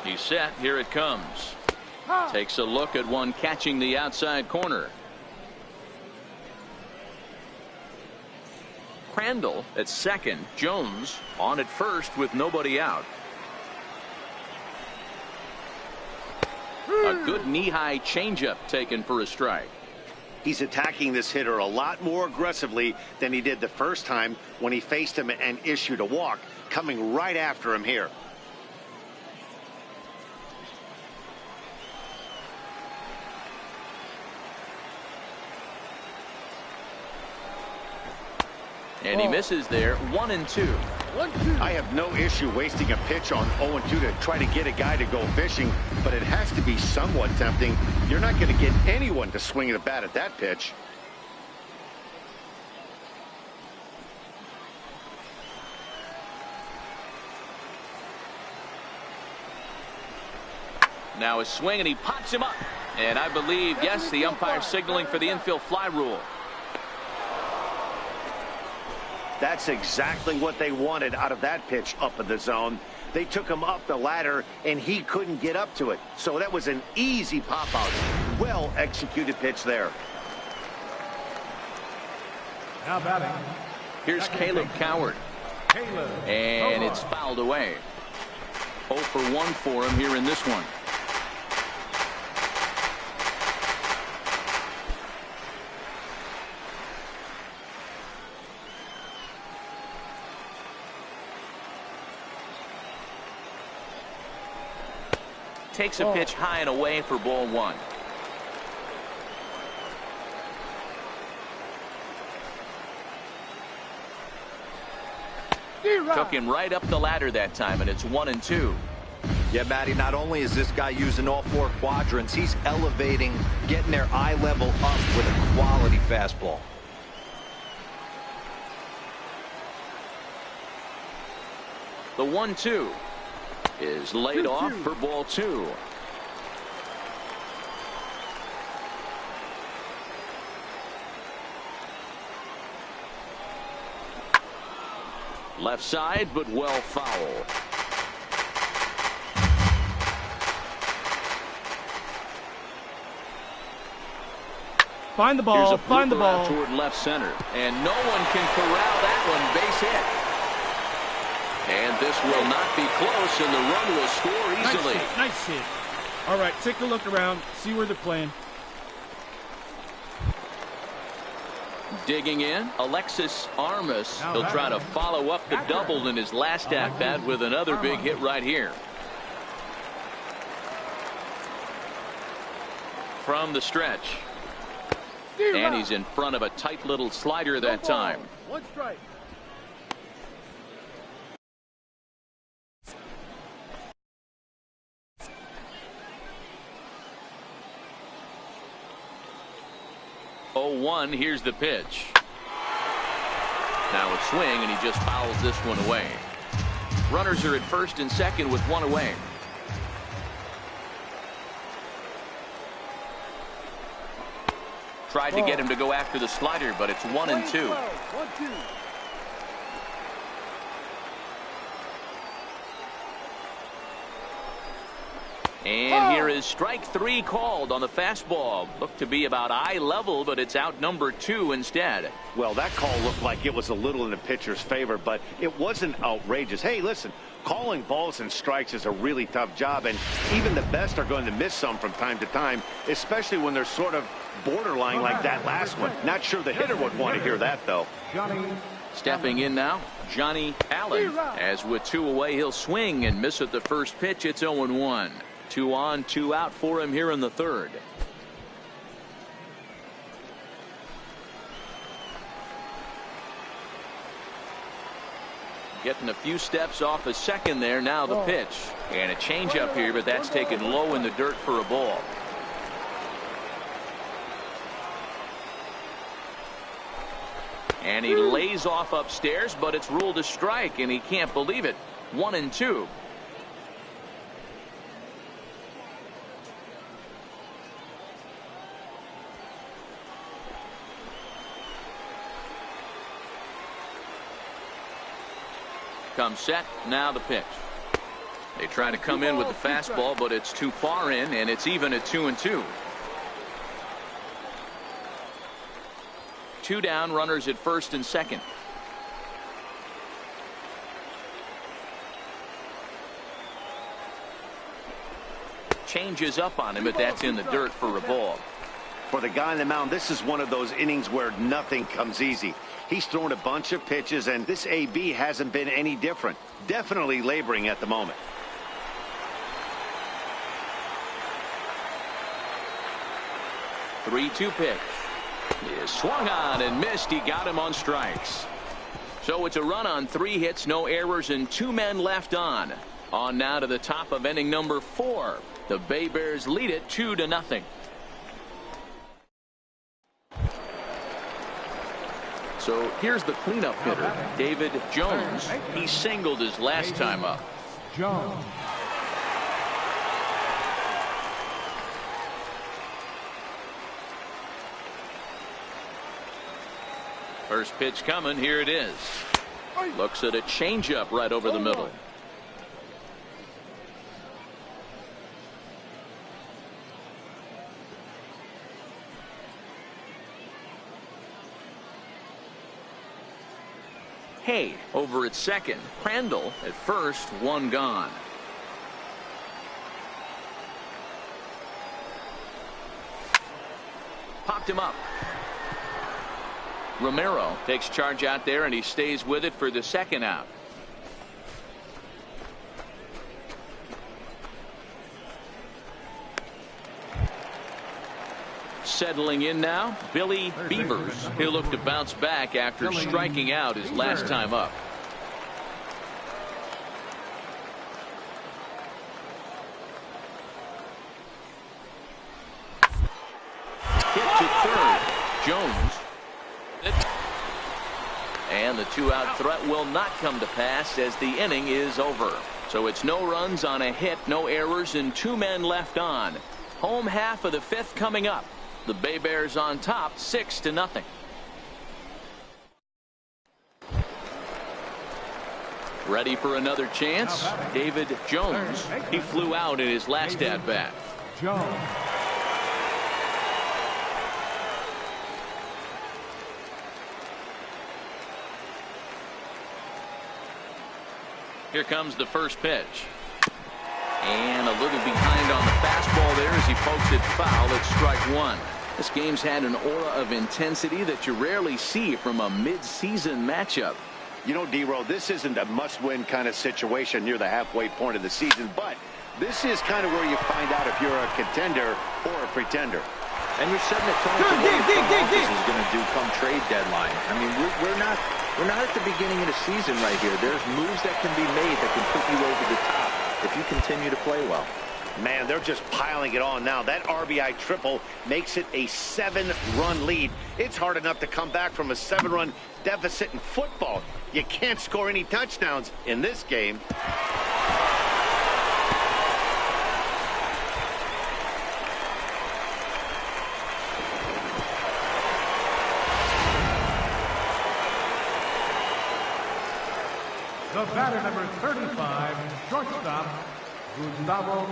Speaker 1: He's set. Here it comes. Takes a look at one catching the outside corner. Crandall at second. Jones on at first with nobody out. A good knee-high changeup taken for a strike.
Speaker 2: He's attacking this hitter a lot more aggressively than he did the first time when he faced him and issued a walk, coming right after him here.
Speaker 1: And he misses there. 1-2.
Speaker 2: I have no issue wasting a pitch on 0-2 to try to get a guy to go fishing, but it has to be somewhat tempting. You're not going to get anyone to swing the bat at that pitch.
Speaker 1: Now a swing, and he pops him up. And I believe, yes, the umpire signaling for the infield fly rule.
Speaker 2: That's exactly what they wanted out of that pitch up in the zone. They took him up the ladder, and he couldn't get up to it. So that was an easy pop-out. Well-executed pitch there.
Speaker 4: Now batting.
Speaker 1: Here's Caleb Coward. And it's fouled away. 0 for 1 for him here in this one. Takes a pitch high and away for ball 1. Took him right up the ladder that time, and it's 1-2.
Speaker 3: Yeah, Matty, not only is this guy using all 4 quadrants, he's elevating, getting their eye level up with a quality fastball.
Speaker 1: The 1-2 is laid off for ball 2. Left side, but well foul.
Speaker 5: Find the ball. Find the ball.
Speaker 1: Toward left center, and no one can corral that one. Base hit. And this will not be close, and the run will score easily.
Speaker 5: Nice hit. All right, take a look around, see where they're playing.
Speaker 1: Digging in, Alexis Armas. He'll try to follow up the double in his last at-bat with another big hit right here. From the stretch. And he's in front of a tight little slider that time.
Speaker 5: 1 strike.
Speaker 1: Oh, 1. Here's the pitch. Now a swing, and he just fouls this one away. Runners are at first and second with 1 away. Tried to get him to go after the slider, but it's 1-2.
Speaker 5: 1-2.
Speaker 1: And here is strike 3 called on the fastball. Looked to be about eye level, but it's out number 2 instead.
Speaker 2: Well, that call looked like it was a little in the pitcher's favor, but it wasn't outrageous. Hey, listen, calling balls and strikes is a really tough job, and even the best are going to miss some from time to time, especially when they're sort of borderline like that last one. Not sure the hitter would want to hear that, though.
Speaker 1: Stepping in now, Johnny Allen. As with 2 away, he'll swing and miss at the first pitch. It's 0-1. 2 on, 2 out for him here in the third. Getting a few steps off a second there. Now the pitch. And a changeup here, but that's taken low in the dirt for a ball. And he lays off upstairs, but it's ruled a strike, and he can't believe it. 1-2. Comes set. Now the pitch. They try to come in with the fastball, but it's too far in, and it's even at 2-2. 2 down, runners at first and second. Changes up on him, but that's in the dirt for a ball.
Speaker 2: For the guy on the mound, this is one of those innings where nothing comes easy. He's thrown a bunch of pitches, and this AB hasn't been any different. Definitely laboring at the moment.
Speaker 1: Three-two pitch. He swung on and missed. He got him on strikes. So it's a run on 3 hits, no errors, and 2 men left on. On now to the top of inning number 4. The Bay Bears lead it 2-0. So here's the cleanup hitter, David Jones. He singled his last time up.
Speaker 4: Jones.
Speaker 1: First pitch coming. Here it is. Looks at a changeup right over the middle. Hay over at second. Crandall at first. 1 gone. Popped him up. Romero takes charge out there, and he stays with it for the second out. Settling in now, Billy Beavers. He'll look to bounce back after striking out his last time up. Hit to third. Jones. And the 2-out threat will not come to pass as the inning is over. So it's no runs on a hit, no errors, and 2 men left on. Home half of the 5th coming up. The Bay Bears on top 6-0. Ready for another chance? David Jones. He flew out in his last at-bat.
Speaker 4: Jones.
Speaker 1: Here comes the first pitch. And a little behind on the fastball there as he pokes it foul. It's strike 1. This game's had an aura of intensity that you rarely see from a mid-season matchup.
Speaker 2: You know, D-Row, this isn't a must-win kind of situation near the halfway point of the season, but this is kind of where you find out if you're a contender or a pretender.
Speaker 3: And you're setting a tone for what your front office is going to do come trade deadline. I mean, we're not at the beginning of the season right here. There's moves that can be made that can put you over the top if you continue to play well.
Speaker 2: Man, they're just piling it on now. That RBI triple makes it a 7-run lead. It's hard enough to come back from a 7-run deficit in football. You can't score any touchdowns in this game.
Speaker 4: The batter, number 35, shortstop, Gustavo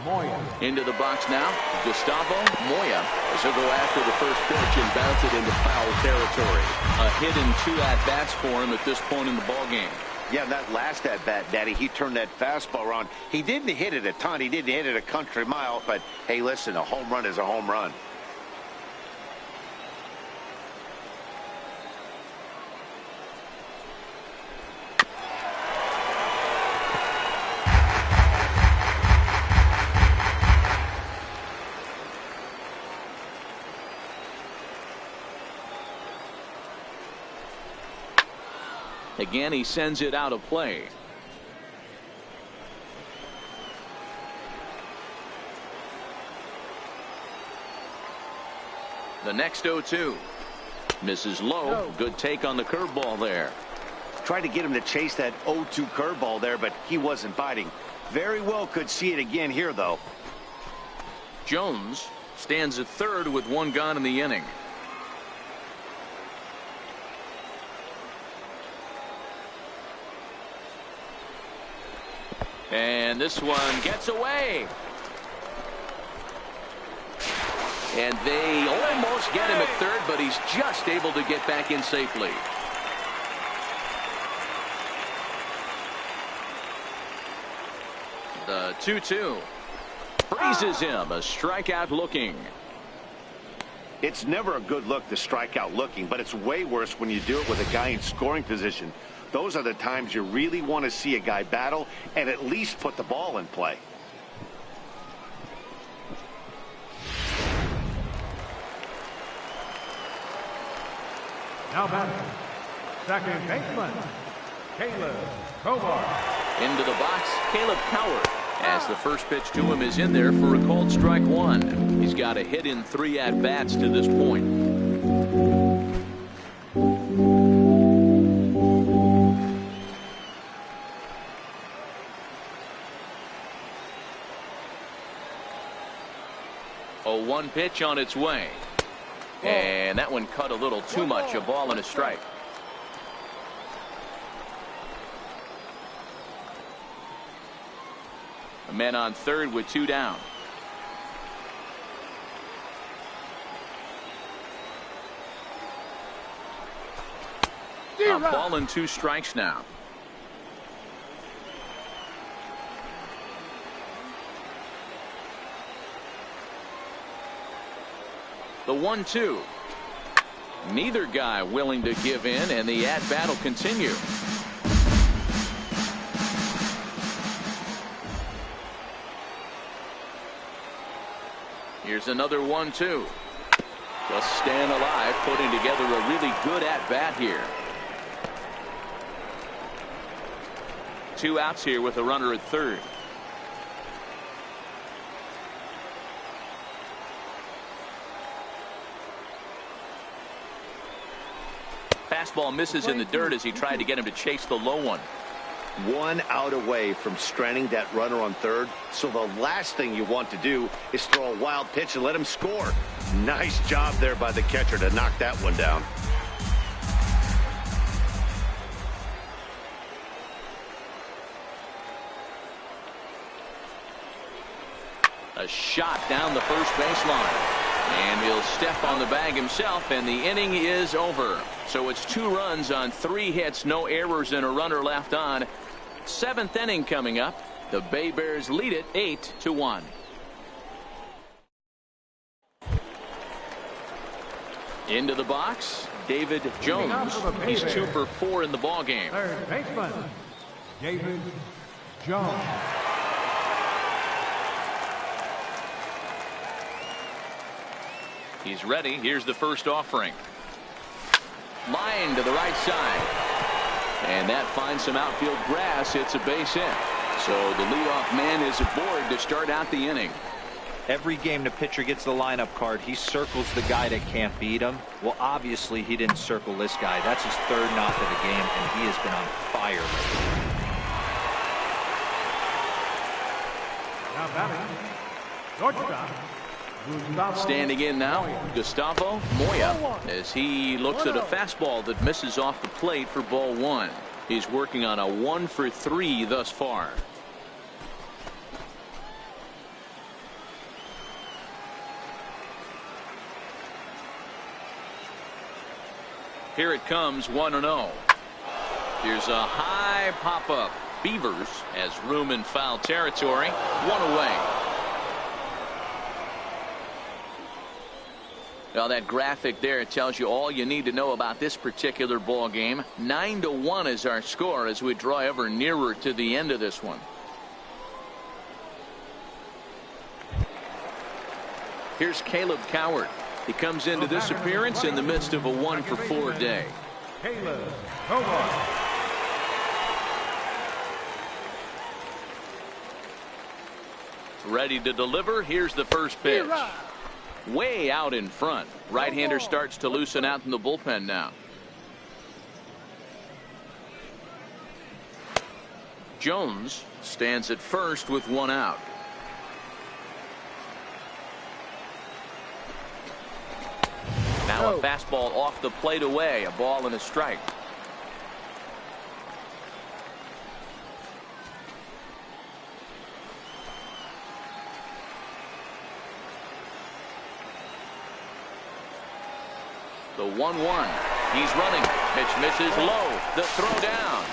Speaker 4: Moya.
Speaker 1: Into the box now, Gustavo Moya, as he'll go after the first pitch and bounce it into foul territory. A hit and 2 at-bats for him at this point in the ballgame.
Speaker 2: Yeah, that last at-bat, Daddy, he turned that fastball around. He didn't hit it a ton. He didn't hit it a country mile. But, hey, listen, a home run is a home run.
Speaker 1: Again, he sends it out of play. The next 0-2. Misses low. Good take on the curveball there.
Speaker 2: Tried to get him to chase that 0-2 curveball there, but he wasn't biting. Very well could see it again here, though.
Speaker 1: Jones stands at third with 1 gone in the inning. And this one gets away. And they almost get him at third, but he's just able to get back in safely. The 2-2. Freezes him. A strikeout looking.
Speaker 2: It's never a good look to strike out looking, but it's way worse when you do it with a guy in scoring position. Those are the times you really want to see a guy battle and at least put the ball in play.
Speaker 4: Now batting, second baseman, Caleb Cowart.
Speaker 1: Into the box, Caleb Cowart, as the first pitch to him is in there for a called strike 1. He's got a hit in 3 at-bats to this point. A 1 pitch on its way. And that one cut a little too much. A ball and a strike. A man on third with 2 down. A ball and 2 strikes now. The 1-2. Neither guy willing to give in, and the at-bat will continue. Here's another 1-2. Just staying alive, putting together a really good at-bat here. 2 outs here with a runner at third. Fastball misses in the dirt as he tried to get him to chase the low one.
Speaker 2: 1 out away from stranding that runner on third, so the last thing you want to do is throw a wild pitch and let him score. Nice job there by the catcher to knock that one down.
Speaker 1: A shot down the first baseline. And he'll step on the bag himself, and the inning is over. So it's 2 runs on 3 hits, no errors, and a runner left on. 7th inning coming up. The Bay Bears lead it 8-1. Into the box, David Jones. He's 2 for 4 in the ball game.
Speaker 4: Third baseman, David Jones.
Speaker 1: He's ready. Here's the first offering. Line to the right side. And that finds some outfield grass. It's a base hit. So the leadoff man is aboard to start out the inning.
Speaker 3: Every game the pitcher gets the lineup card, he circles the guy that can't beat him. Well, obviously he didn't circle this guy. That's his 3rd knock of the game, and he has been on fire lately.
Speaker 4: Now batting, shortstop,
Speaker 1: standing in now, Gustavo Moya, as he looks at a fastball that misses off the plate for ball 1. He's working on a 1 for 3 thus far. Here it comes, 1-0. Here's a high pop-up. Beavers has room in foul territory. 1 away. Well, that graphic there tells you all you need to know about this particular ball game. 9-1 is our score as we draw ever nearer to the end of this one. Here's Caleb Coward. He comes into this appearance in the midst of a 1 for 4 day.
Speaker 4: Caleb Coward.
Speaker 1: Ready to deliver. Here's the first pitch. Way out in front. Right-hander starts to loosen out in the bullpen now. Jones stands at first with 1 out. Now a fastball off the plate away. A ball and a strike. The 1-1. He's running. Pitch misses low. The throw down.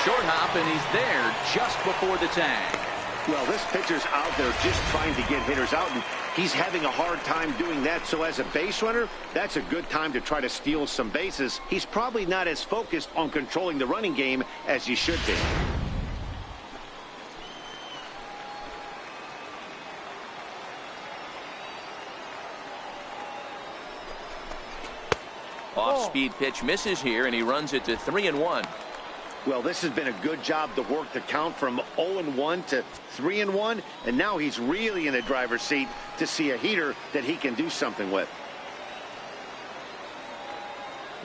Speaker 1: Short hop, and he's there just before the tag.
Speaker 2: Well, this pitcher's out there just trying to get hitters out, and he's having a hard time doing that. So as a base runner, that's a good time to try to steal some bases. He's probably not as focused on controlling the running game as he should be.
Speaker 1: Off-speed pitch misses here, and he runs it to 3-1.
Speaker 2: Well, this has been a good job to work the count from 0-1 to 3-1, and now he's really in the driver's seat to see a heater that he can do something with.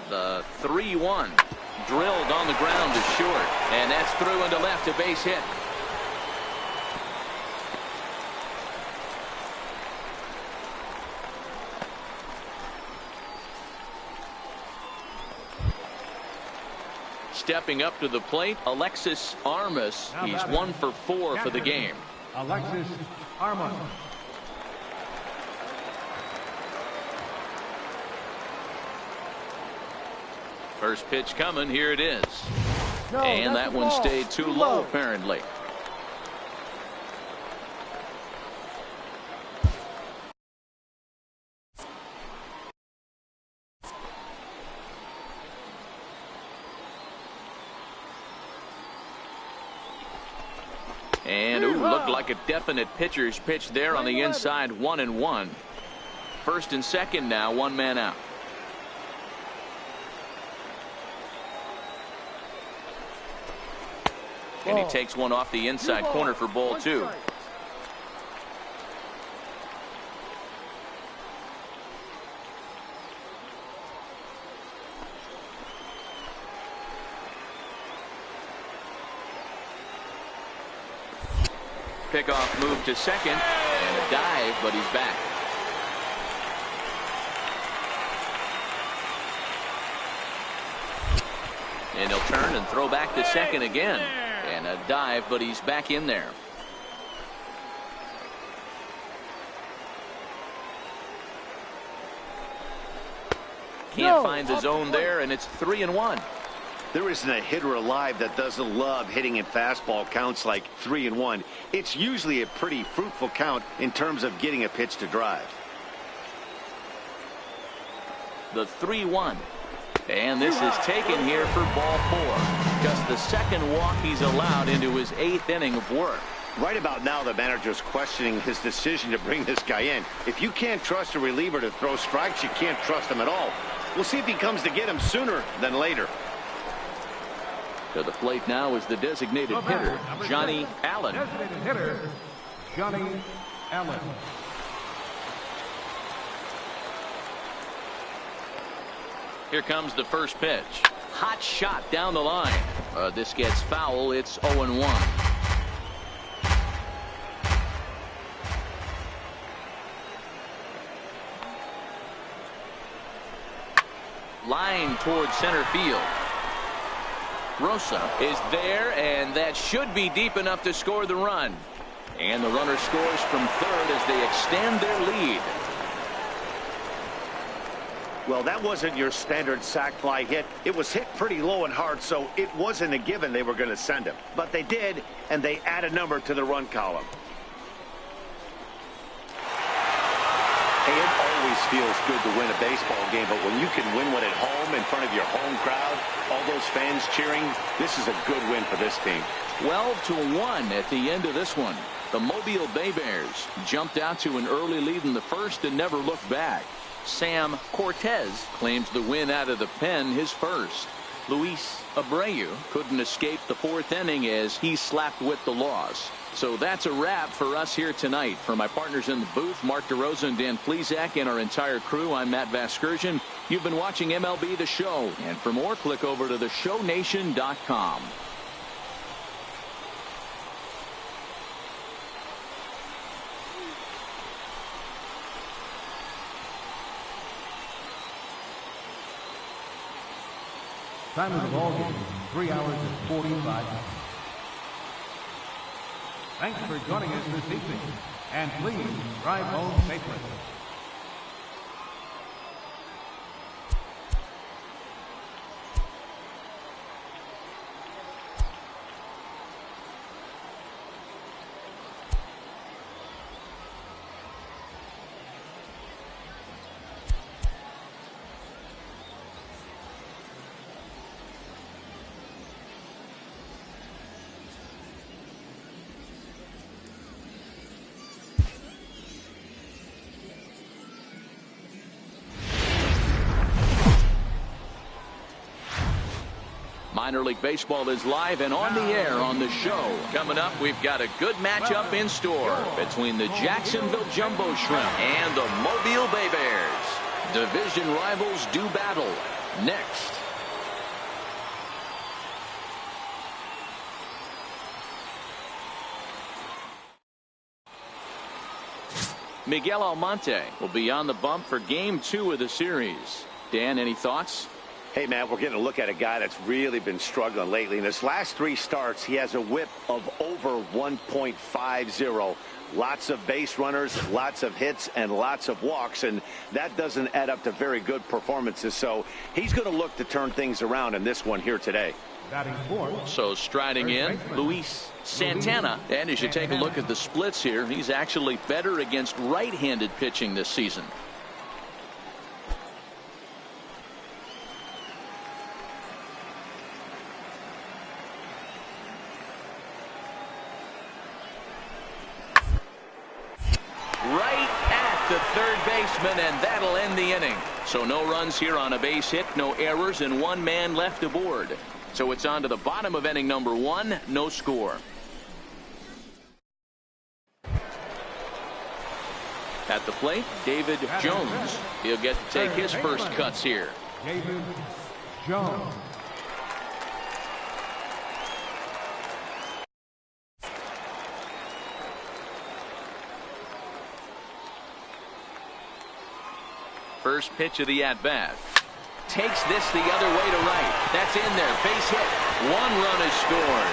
Speaker 1: The 3-1 drilled on the ground to short, and that's through into left, a base hit. Stepping up to the plate, Alexis Armas. He's 1 for 4 for the game.
Speaker 4: Alexis Armas.
Speaker 1: First pitch coming. Here it is. And that one stayed too low, apparently. And looked like a definite pitcher's pitch there on the inside. 1-1. First and second now, 1 man out. And he takes one off the inside corner for ball 2. Pickoff move to second, and a dive, but he's back. And he'll turn and throw back to second again. And a dive, but he's back in there. Can't find the zone there, and it's 3-1.
Speaker 2: There isn't a hitter alive that doesn't love hitting in fastball counts like 3-1. It's usually a pretty fruitful count in terms of getting a pitch to drive.
Speaker 1: The 3-1. And this is taken here for ball 4. Just the second walk he's allowed into his 8th inning of work.
Speaker 2: Right about now, the manager's questioning his decision to bring this guy in. If you can't trust a reliever to throw strikes, you can't trust him at all. We'll see if he comes to get him sooner than later.
Speaker 1: To the plate now is the designated hitter, Johnny Allen.
Speaker 4: Designated hitter, Johnny Allen.
Speaker 1: Here comes the first pitch. Hot shot down the line. This gets foul. It's 0-1. Line towards center field. Rosa is there, and that should be deep enough to score the run. And the runner scores from third as they extend their lead.
Speaker 2: Well, that wasn't your standard sac fly hit. It was hit pretty low and hard, so it wasn't a given they were going to send him. But they did, and they add a number to the run column. Hey, it always feels good to win a baseball game, but when you can win one at home in front of your home crowd, all those fans cheering, this is a good win for this team.
Speaker 1: 12-1 at the end of this one. The Mobile Bay Bears jumped out to an early lead in the first and never looked back. Sam Cortez claims the win out of the pen, his first. Luis Abreu couldn't escape the 4th inning as he slapped with the loss. So that's a wrap for us here tonight. For my partners in the booth, Mark DeRosa and Dan Plesac, and our entire crew, I'm Matt Vasgersian. You've been watching MLB The Show. And for more, click over to theshownation.com.
Speaker 4: Time of the ball game, 3 hours and 45 minutes. Thanks for joining us this evening, and please drive home safely.
Speaker 1: Minor League Baseball is live and on the air on the show. Coming up, we've got a good matchup in store between the Jacksonville Jumbo Shrimp and the Mobile Bay Bears. Division rivals do battle. Next. Miguel Almonte will be on the bump for Game 2 of the series. Dan, any thoughts?
Speaker 2: Hey, man, we're getting a look at a guy that's really been struggling lately. In his last 3 starts, he has a whip of over 1.50. Lots of base runners, lots of hits, and lots of walks, and that doesn't add up to very good performances. So he's going to look to turn things around in this one here today.
Speaker 1: So striding in, Luis Santana. And as you take a look at the splits here, he's actually better against right-handed pitching this season. The third baseman, and that'll end the inning. So no runs here on a base hit, no errors, and 1 man left aboard. So it's on to the bottom of inning number 1, no score. At the plate, David Jones. He'll get to take his first cuts here.
Speaker 4: David Jones.
Speaker 1: First pitch of the at-bat. Takes this the other way to right. That's in there. Base hit. 1 run is scored.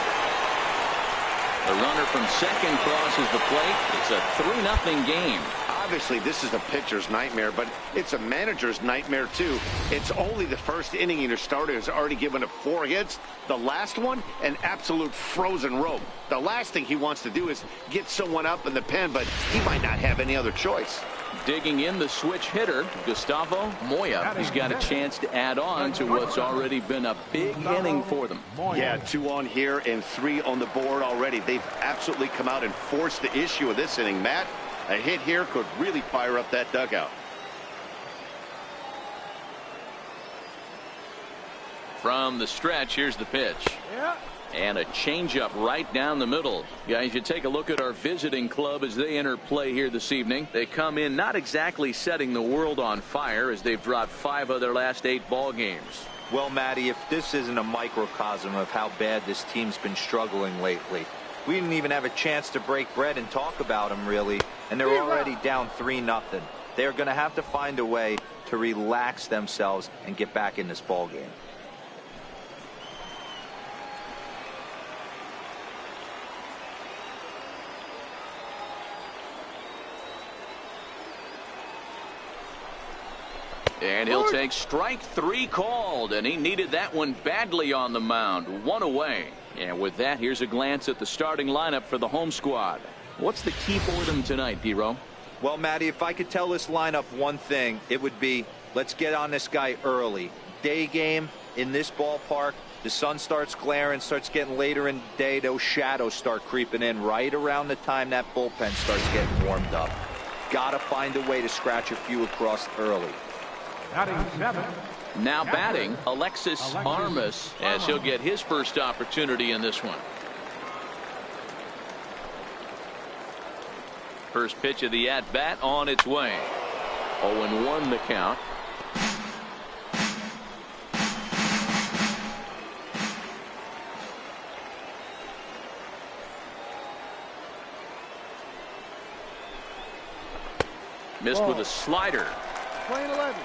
Speaker 1: The runner from second crosses the plate. It's a 3-0 game.
Speaker 2: Obviously, this is a pitcher's nightmare, but it's a manager's nightmare, too. It's only the first inning, and your starter has already given up 4 hits. The last one, an absolute frozen rope. The last thing he wants to do is get someone up in the pen, but he might not have any other choice.
Speaker 1: Digging in the switch hitter, Gustavo Moya. He's got a chance to add on to what's already been a big inning for them.
Speaker 2: Yeah, 2 on here and 3 on the board already. They've absolutely come out and forced the issue of this inning. Matt, a hit here could really fire up that dugout.
Speaker 1: From the stretch, here's the pitch. And a changeup right down the middle. Guys, you take a look at our visiting club as they enter play here this evening. They come in not exactly setting the world on fire as they've dropped 5 of their last 8 ball games.
Speaker 3: Well, Matty, if this isn't a microcosm of how bad this team's been struggling lately. We didn't even have a chance to break bread and talk about them, really, and they're already down 3-0. They're going to have to find a way to relax themselves and get back in this ball game.
Speaker 1: And he'll take strike 3 called, and he needed that one badly on the mound. 1 away. And with that, here's a glance at the starting lineup for the home squad. What's the key for them tonight, D-Row?
Speaker 3: Well, Matty, if I could tell this lineup one thing, it would be let's get on this guy early. Day game in this ballpark, the sun starts glaring, starts getting later in the day. Those shadows start creeping in right around the time that bullpen starts getting warmed up. Got to find a way to scratch a few across early.
Speaker 1: Now batting, Alexis Armas, as he'll get his first opportunity in this one. First pitch of the at-bat on its way. 0-1 the count. Missed with a slider.
Speaker 5: Playing 11.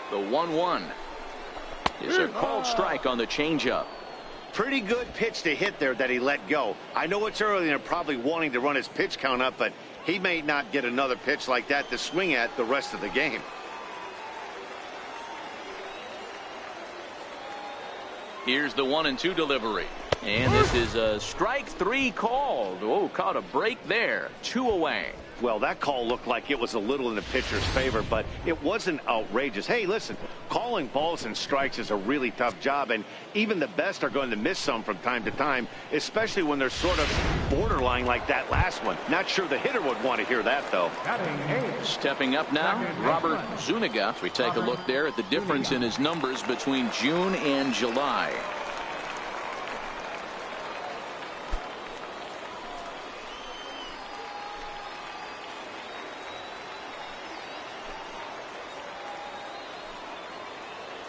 Speaker 1: The 1-1 is a called strike on the changeup.
Speaker 2: Pretty good pitch to hit there that he let go. I know it's early and they're probably wanting to run his pitch count up, but he may not get another pitch like that to swing at the rest of the game.
Speaker 1: Here's the 1-2 delivery. And this is a strike 3 called. Oh, caught a break there. 2 away.
Speaker 2: Well, that call looked like it was a little in the pitcher's favor, but it wasn't outrageous. Hey, listen, calling balls and strikes is a really tough job, and even the best are going to miss some from time to time, especially when they're sort of borderline like that last one. Not sure the hitter would want to hear that, though.
Speaker 1: Stepping up now, Robert Zuniga. We take a look there at the difference in his numbers between June and July.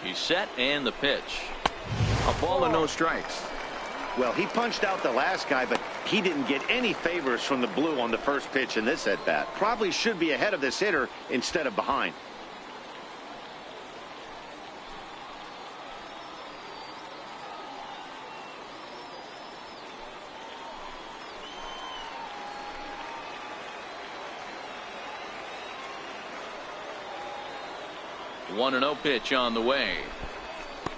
Speaker 1: He's set, and the pitch. A ball and no strikes.
Speaker 2: Well, he punched out the last guy, but he didn't get any favors from the blue on the first pitch in this at-bat. Probably should be ahead of this hitter instead of behind.
Speaker 1: One 1-0 pitch on the way.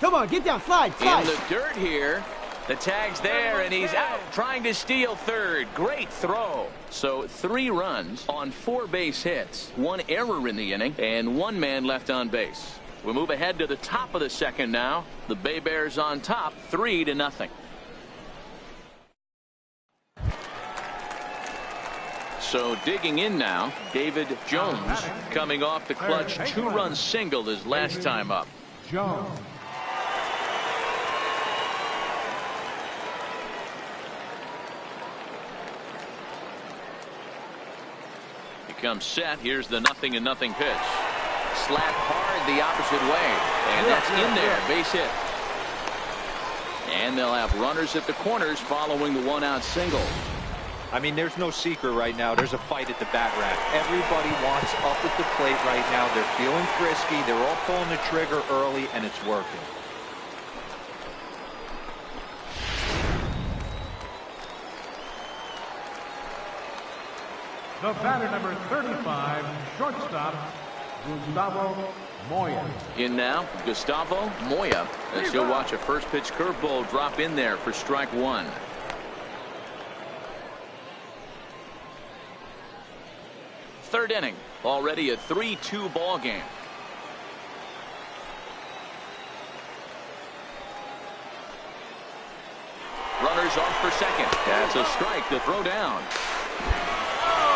Speaker 5: Come on, get down, slide.
Speaker 1: In the dirt here. The tag's there, and he's out trying to steal third. Great throw. So 3 runs on 4 base hits. 1 error in the inning, and 1 man left on base. We move ahead to the top of the second now. The Bay Bears on top, 3-0. So digging in now, David Jones coming off the clutch 2-run single his last time up.
Speaker 4: Jones.
Speaker 1: He comes set. Here's the 0-0 pitch. Slap hard the opposite way. And that's in there. Base hit. And they'll have runners at the corners following the 1-out single.
Speaker 3: I mean, there's no secret right now. There's a fight at the bat rack. Everybody wants up at the plate right now. They're feeling frisky. They're all pulling the trigger early, and it's working.
Speaker 4: The batter, number 35, shortstop, Gustavo Moya.
Speaker 1: In now, Gustavo Moya, as he'll watch a first pitch curveball drop in there for strike one. Third inning, already a 3-2 ball game. Runners off for second. That's a strike to throw down.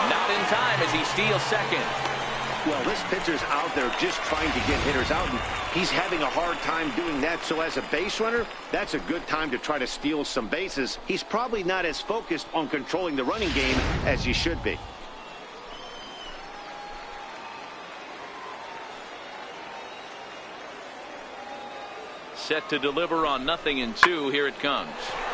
Speaker 1: Not in time as he steals second.
Speaker 2: Well, this pitcher's out there just trying to get hitters out, and he's having a hard time doing that. So as a base runner, that's a good time to try to steal some bases. He's probably not as focused on controlling the running game as he should be.
Speaker 1: Set to deliver on 0-2. Here it comes.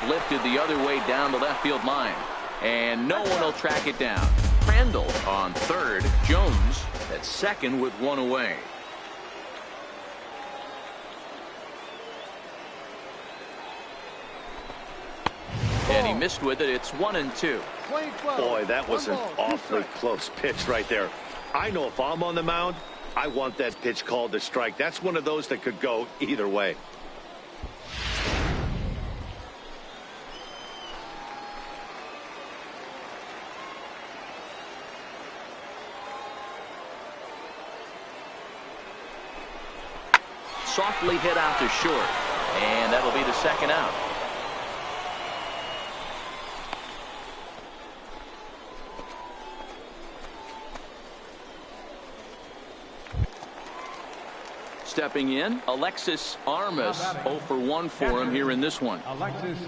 Speaker 1: Lifted the other way down the left field line. And no one will track it down. Randall on third. Jones at second with one away. And he missed with it. It's 1-2.
Speaker 2: Boy, that was an awfully close pitch right there. I know if I'm on the mound, I want that pitch called a strike. That's one of those that could go either way.
Speaker 1: Softly hit out to short, and that'll be the second out. Stepping in, Alexis Armas. 0 for 1 for him here in this one.
Speaker 4: Alexis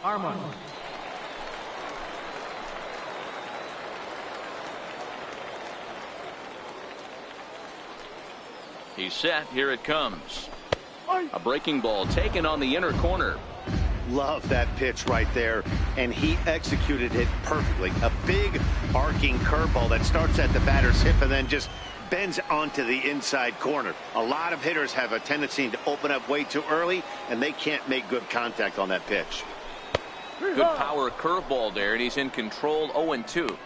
Speaker 4: Armas.
Speaker 1: He's set. Here it comes. A breaking ball taken on the inner corner.
Speaker 2: Love that pitch right there, and he executed it perfectly. A big arcing curveball that starts at the batter's hip and then just bends onto the inside corner. A lot of hitters have a tendency to open up way too early, and they can't make good contact on that pitch.
Speaker 1: Good power curveball there, and he's in control. 0-2.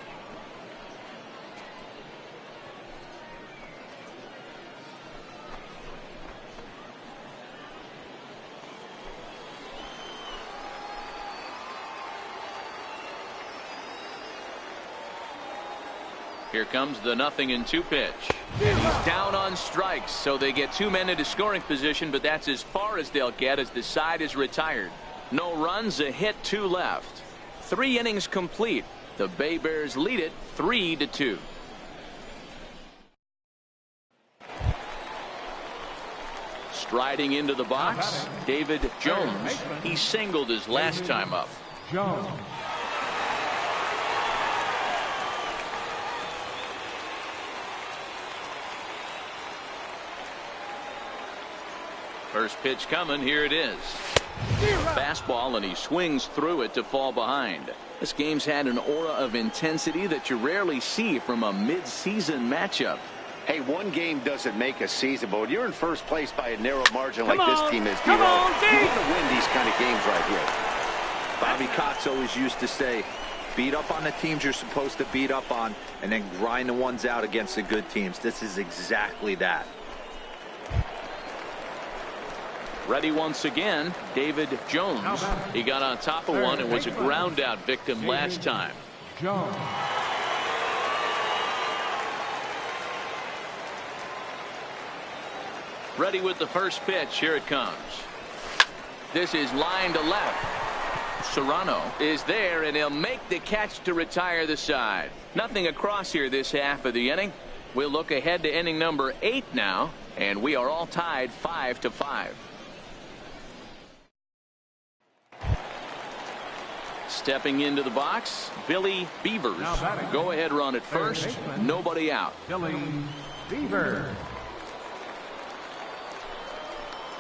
Speaker 1: Here comes the 0-2 pitch. And he's down on strikes, so they get 2 men into scoring position, but that's as far as they'll get as the side is retired. No runs, a hit, 2 left. 3 innings complete. The Bay Bears lead it 3-2. Striding into the box, David Jones. He singled his last time up.
Speaker 4: Jones.
Speaker 1: First pitch coming. Here it is. Fastball, and he swings through it to fall behind. This game's had an aura of intensity that you rarely see from a mid-season matchup.
Speaker 2: Hey, one game doesn't make a season, but when you're in first place by a narrow margin like this team is, you want to win these kind of games right here.
Speaker 3: Bobby Cox always used to say, beat up on the teams you're supposed to beat up on, and then grind the ones out against the good teams. This is exactly that.
Speaker 1: Ready once again, David Jones. He got on top of one and was a ground out victim last time.
Speaker 4: Jones.
Speaker 1: Ready with the first pitch. Here it comes. This is line to left. Serrano is there, and he'll make the catch to retire the side. Nothing across here this half of the inning. We'll look ahead to inning number 8 now, and we are all tied 5-5. Stepping into the box, Billy Beavers. Go ahead run at first. Nobody out.
Speaker 4: Billy Beavers.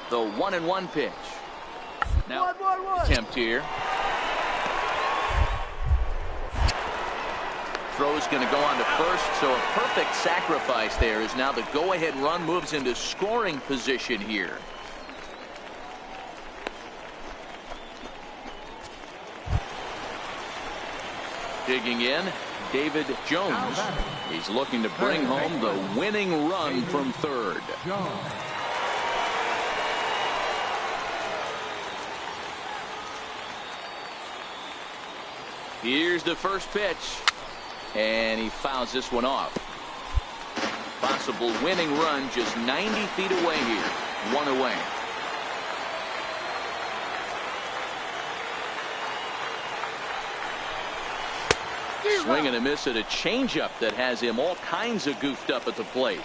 Speaker 1: The 1-1 pitch. Now attempt here. Throw's going to go on to first, so a perfect sacrifice there is now the go-ahead run moves into scoring position here. Digging in, David Jones. He's looking to bring home the winning run from third. Here's the first pitch, and he fouls this one off. Possible winning run just 90 feet away here. One away. Swing and a miss at a changeup that has him all kinds of goofed up at the plate.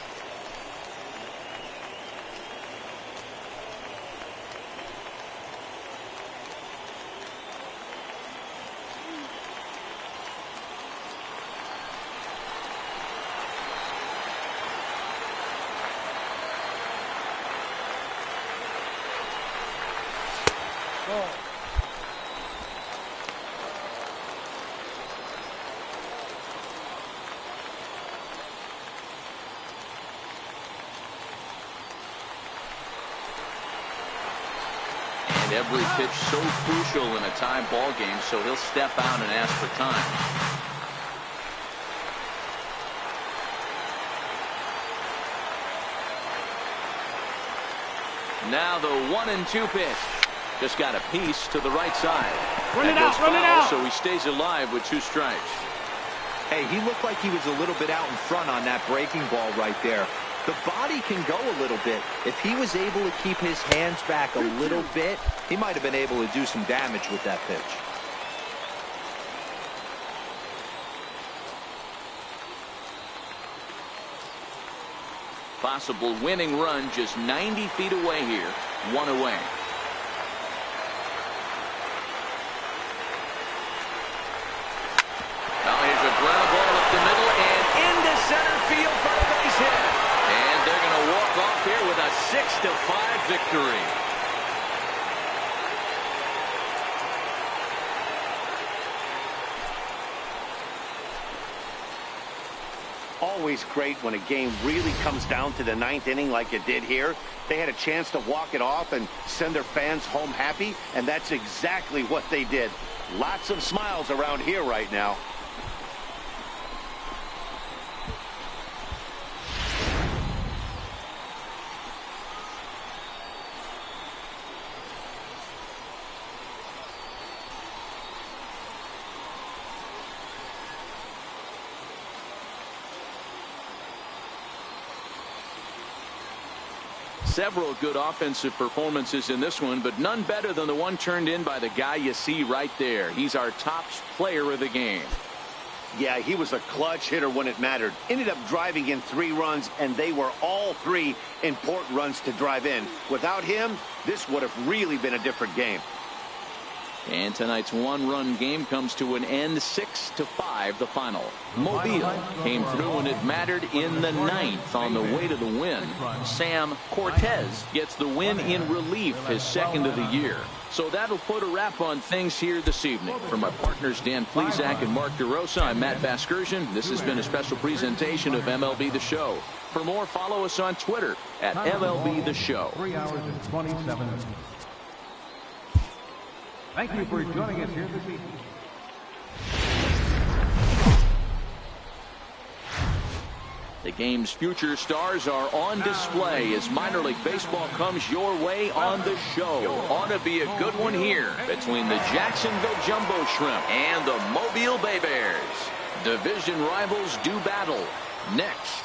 Speaker 1: Every pitch so crucial in a tie ball game, so he'll step out and ask for time. Now the 1-2 pitch. Just got a piece to the right side.
Speaker 5: Run it out.
Speaker 1: So he stays alive with 2 strikes.
Speaker 3: Hey, he looked like he was a little bit out in front on that breaking ball right there. The body can go a little bit. If he was able to keep his hands back a little bit, he might have been able to do some damage with that pitch.
Speaker 1: Possible winning run just 90 feet away here. One away. Now here's a ground ball up the middle and into center field for a base hit. And they're going to walk off here with a 6-5 victory.
Speaker 2: Always great when a game really comes down to the 9th inning like it did here. They had a chance to walk it off and send their fans home happy, and that's exactly what they did. Lots of smiles around here right now.
Speaker 1: Several good offensive performances in this one, but none better than the one turned in by the guy you see right there. He's our top player of the game.
Speaker 2: Yeah, he was a clutch hitter when it mattered. Ended up driving in 3 runs, and they were all 3 important runs to drive in. Without him, this would have really been a different game.
Speaker 1: And tonight's one-run game comes to an end, 6-5 the final. Mobile came through when it mattered in the 9th on the way to the win. Sam Cortez gets the win in relief, his 2nd of the year. So that'll put a wrap on things here this evening. For my partners Dan Plesac and Mark DeRosa, I'm Matt Vasgersian. This has been a special presentation of MLB The Show. For more, follow us on Twitter at MLB The Show.
Speaker 4: 3 hours and 27 minutes. Thank you for joining us here this evening.
Speaker 1: The game's future stars are on display as minor league baseball comes your way on the show. Ought to be a good one here between the Jacksonville Jumbo Shrimp and the Mobile Bay Bears. Division rivals do battle next.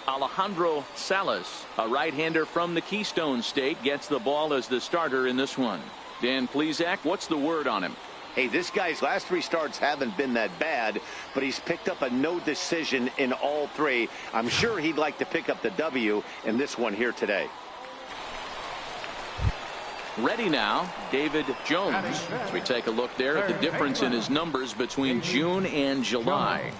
Speaker 1: Alejandro Salas, a right-hander from the Keystone State, gets the ball as the starter in this one. Dan Plesac, what's the word on him?
Speaker 2: Hey, this guy's last 3 starts haven't been that bad, but he's picked up a no decision in all 3. I'm sure he'd like to pick up the W in this one here today.
Speaker 1: Ready now, David Jones. As we take a look there at the difference in his numbers between June and July.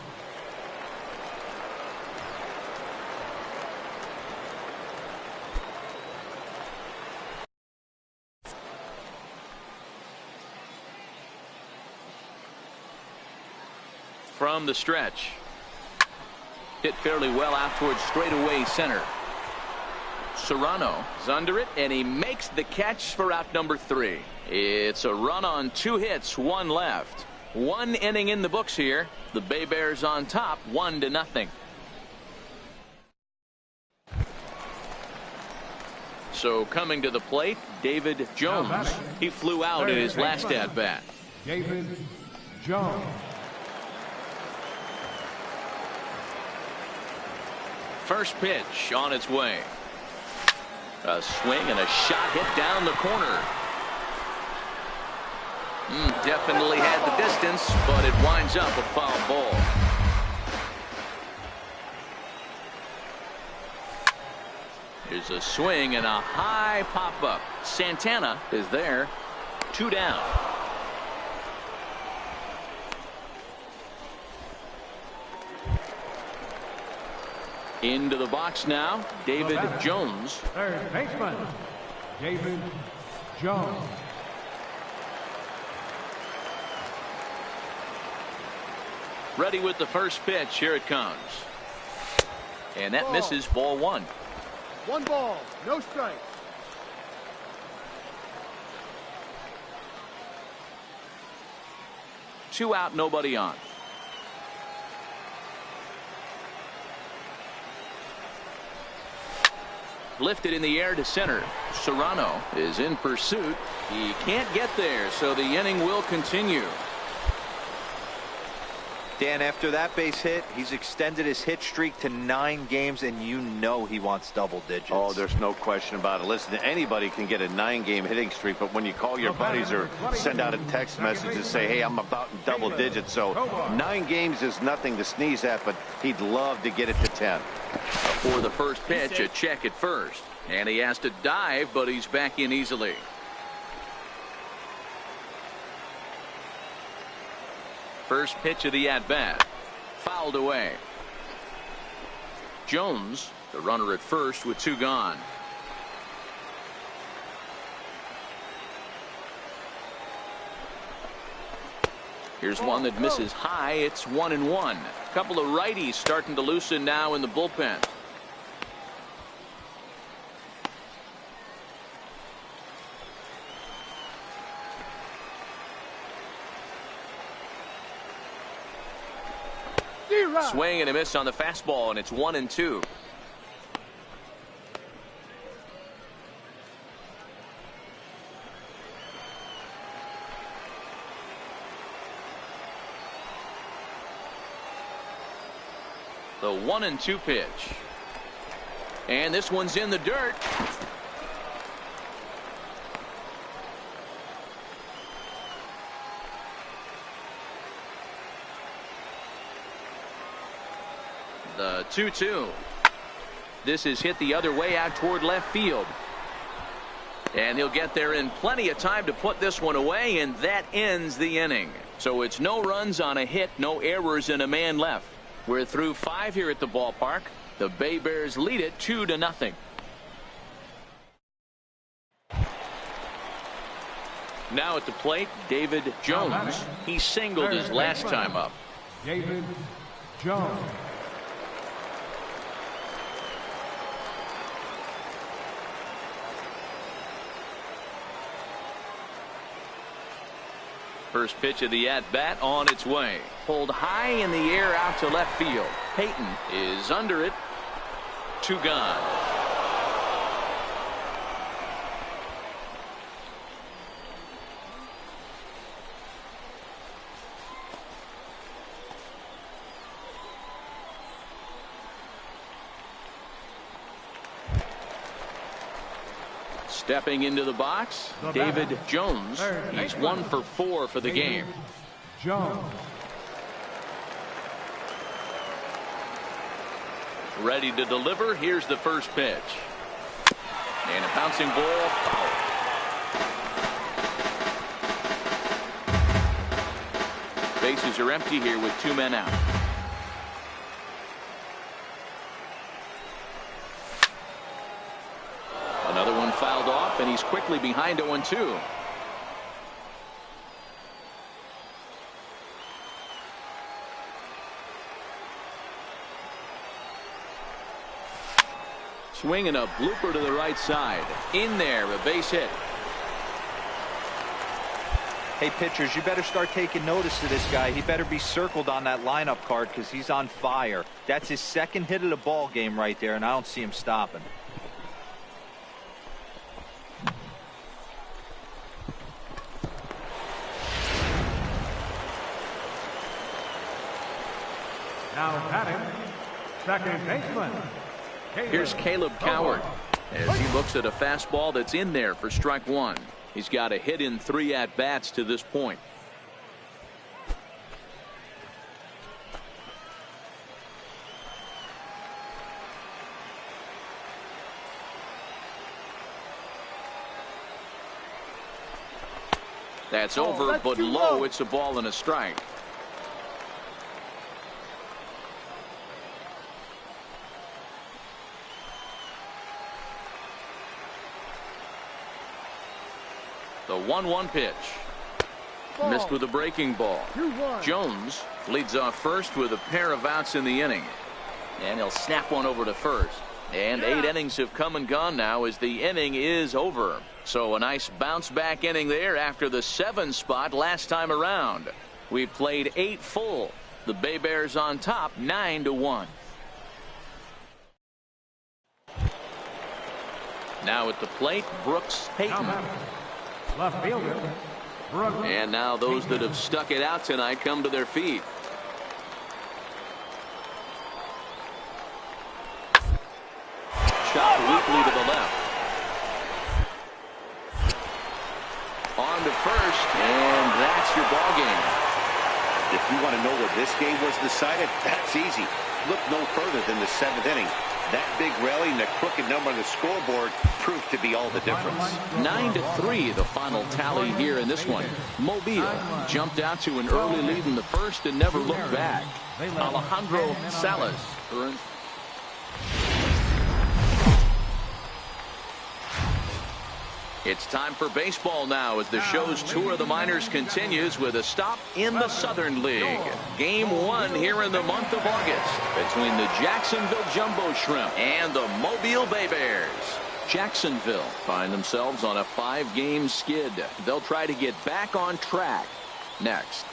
Speaker 1: From the stretch. Hit fairly well out towards straightaway center. Serrano is under it, and he makes the catch for out number 3. It's a run on 2 hits, 1 left. 1 inning in the books here. The Bay Bears on top, 1-0. So coming to the plate, David Jones. He flew out in his last at bat.
Speaker 4: David Jones.
Speaker 1: First pitch on its way. A swing and a shot hit down the corner. Definitely had the distance, but it winds up a foul ball. Here's a swing and a high pop-up. Santana is there. 2 down. Into the box now, David Jones.
Speaker 4: Third baseman, David Jones.
Speaker 1: Ready with the first pitch. Here it comes. And that misses, ball 1.
Speaker 5: 1 ball, no strike.
Speaker 1: Two out, nobody on. Lifted in the air to center. Serrano is in pursuit. He can't get there, so the inning will continue.
Speaker 3: Dan, after that base hit, he's extended his hit streak to 9 games, and you know he wants double digits.
Speaker 2: Oh, there's no question about it. Listen, anybody can get a 9-game hitting streak, but when you call your buddies or send out a text message and say, hey, I'm about in double digits, so 9 games is nothing to sneeze at, but he'd love to get it to 10.
Speaker 1: For the first pitch, a check at first. And he has to dive, but he's back in easily. First pitch of the at-bat. Fouled away. Jones, the runner at first with 2 gone. Here's one that misses high. It's 1-1. A couple of righties starting to loosen now in the bullpen. Swing and a miss on the fastball, and it's 1-2. The 1-2 pitch. And this one's in the dirt. The 2-2. This is hit the other way out toward left field. And he'll get there in plenty of time to put this one away, and that ends the inning. So it's no runs on a hit, no errors, and a man left. We're through 5 here at the ballpark. The Bay Bears lead it 2-0. Now at the plate, David Jones. He singled his last time up.
Speaker 4: David Jones.
Speaker 1: First pitch of the at-bat on its way. Pulled high in the air out to left field. Payton is under it. 2 gone. Stepping into the box, David Jones. He's 1 for 4 for the game.
Speaker 4: Jones.
Speaker 1: Ready to deliver. Here's the first pitch. And a bouncing ball. Foul. Bases are empty here with 2 men out. Another one fouled off, and he's quickly behind 0-2. Swinging a blooper to the right side. In there, a base hit.
Speaker 3: Hey, pitchers, you better start taking notice of this guy. He better be circled on that lineup card because he's on fire. That's his second hit of the ball game right there, and I don't see him stopping.
Speaker 4: Now batting, second baseman.
Speaker 1: Here's Caleb Coward as he looks at a fastball that's in there for strike one. He's got a hit in 3 at-bats to this point. That's over, but low. It's a ball and a strike. The 1-1 pitch. Missed with a breaking ball. Jones leads off first with a pair of outs in the inning. And he'll snap one over to first. And 8 innings have come and gone now as the inning is over. So a nice bounce back inning there after the 7 spot last time around. We've played 8 full. The Bay Bears on top 9-1. Now at the plate, Brooks Payton.
Speaker 4: Left fielder, Brooks.
Speaker 1: And now those that have stuck it out tonight come to their feet. Shot weakly to the left. On to first, and that's your ball game.
Speaker 2: If you want to know where this game was decided, that's easy. Look no further than the 7th inning. That big rally and the crooked number on the scoreboard proved to be all the difference.
Speaker 1: 9-3 the final tally here in this one. Mobile jumped out to an early lead in the first and never looked back. Alejandro Salas. It's time for baseball now as the show's tour of the minors continues with a stop in the Southern League. Game 1 here in the month of August between the Jacksonville Jumbo Shrimp and the Mobile Bay Bears. Jacksonville find themselves on a 5-game skid. They'll try to get back on track next.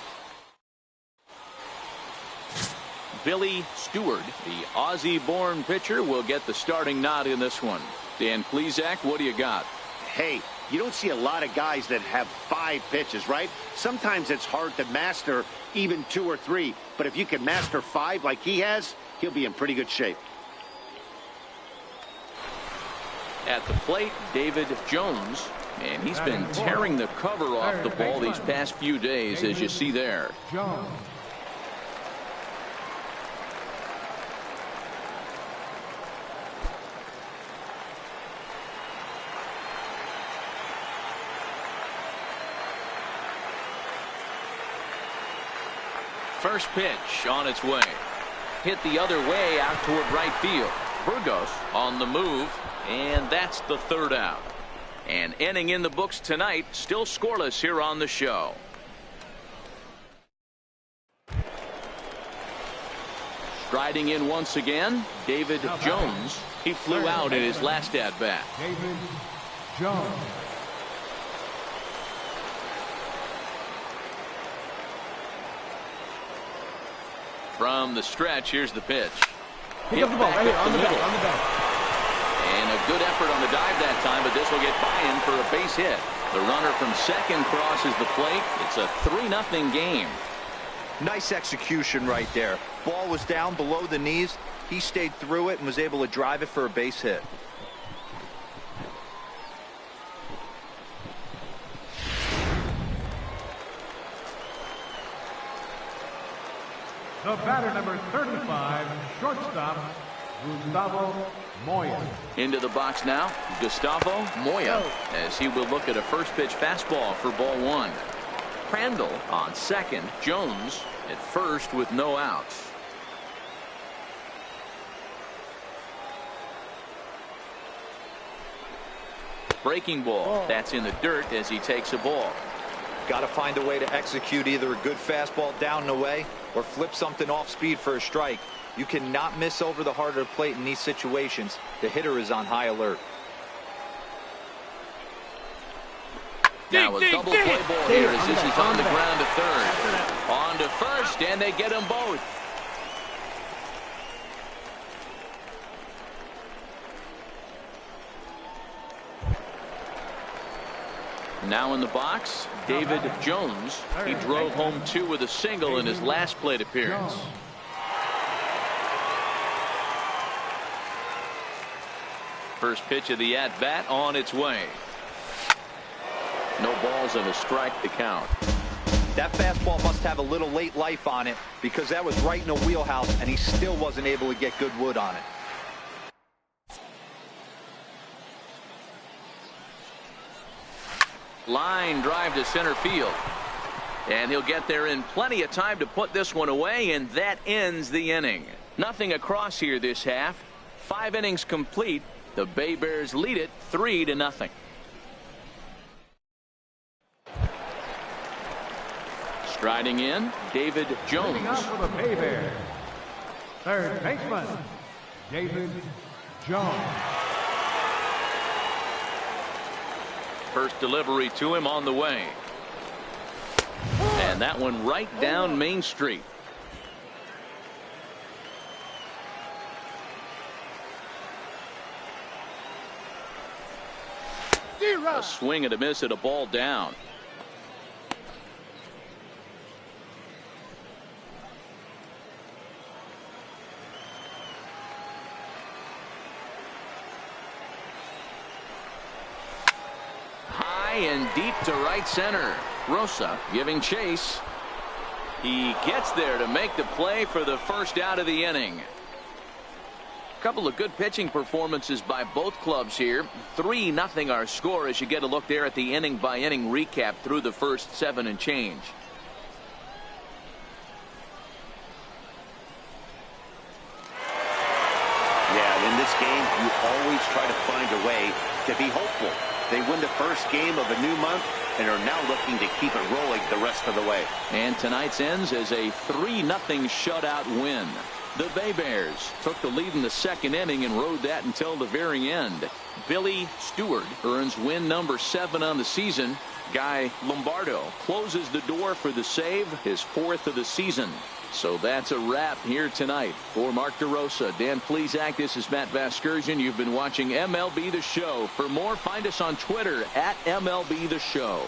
Speaker 1: Billy Stewart, the Aussie-born pitcher, will get the starting nod in this one. Dan Plesac, what do you got?
Speaker 2: Hey, you don't see a lot of guys that have 5 pitches, right? Sometimes it's hard to master even 2 or 3. But if you can master 5 like he has, he'll be in pretty good shape.
Speaker 1: At the plate, David Jones. And he's been tearing the cover off the ball these past few days, as you see there.
Speaker 4: Jones.
Speaker 1: First pitch on its way. Hit the other way out toward right field. Burgos on the move, and that's the 3rd out. An inning in the books tonight, still scoreless here on the show. Striding in once again, David Jones. He flew out in his last at-bat.
Speaker 4: David Jones.
Speaker 1: From the stretch, here's the pitch.
Speaker 5: Pick up the ball right here on the back, on the back.
Speaker 1: And a good effort on the dive that time, but this will get by-in for a base hit. The runner from second crosses the plate. It's a 3-0 game.
Speaker 3: Nice execution right there. Ball was down below the knees. He stayed through it and was able to drive it for a base hit.
Speaker 4: The batter, number 35, shortstop, Gustavo Moya.
Speaker 1: Into the box now, Gustavo Moya, as he will look at a first pitch fastball for ball 1. Crandall on second, Jones at first with no outs. Breaking ball, that's in the dirt as he takes a ball.
Speaker 3: Got to find a way to execute either a good fastball down and away or flip something off speed for a strike. You cannot miss over the heart of the plate in these situations. The hitter is on high alert.
Speaker 1: Now a double play ball here as this is on the ground to third. On to first, and they get them both. Now in the box, David Jones. He drove home 2 with a single in his last plate appearance. First pitch of the at-bat on its way. No balls and a strike to count.
Speaker 3: That fastball must have a little late life on it because that was right in the wheelhouse and he still wasn't able to get good wood on it.
Speaker 1: Line drive to center field. And he'll get there in plenty of time to put this one away, and that ends the inning. Nothing across here this half. 5 innings complete. The Bay Bears lead it 3-0. Striding in, David Jones.
Speaker 4: Leading up for the Bay Bears, third baseman, David Jones.
Speaker 1: First delivery to him on the way. And that one right down Main Street. A swing and a miss at a ball down. And deep to right center. Rosa giving chase. He gets there to make the play for the first out of the inning. A couple of good pitching performances by both clubs here. 3-0 our score as you get a look there at the inning by inning recap through the first 7 and change.
Speaker 2: Yeah, in this game you always try to find a way to be hopeful. They win the first game of a new month and are now looking to keep it rolling the rest of the way.
Speaker 1: And tonight's ends as a 3-0 shutout win. The Bay Bears took the lead in the second inning and rode that until the very end. Billy Stewart earns win number 7 on the season. Guy Lombardo closes the door for the save, his 4th of the season. So that's a wrap here tonight. For Mark DeRosa, Dan Plesac, this is Matt Vasgersian. You've been watching MLB The Show. For more, find us on Twitter at MLB The Show.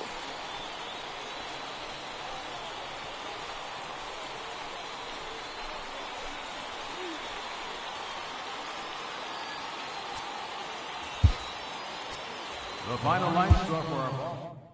Speaker 4: The final line score for our ball.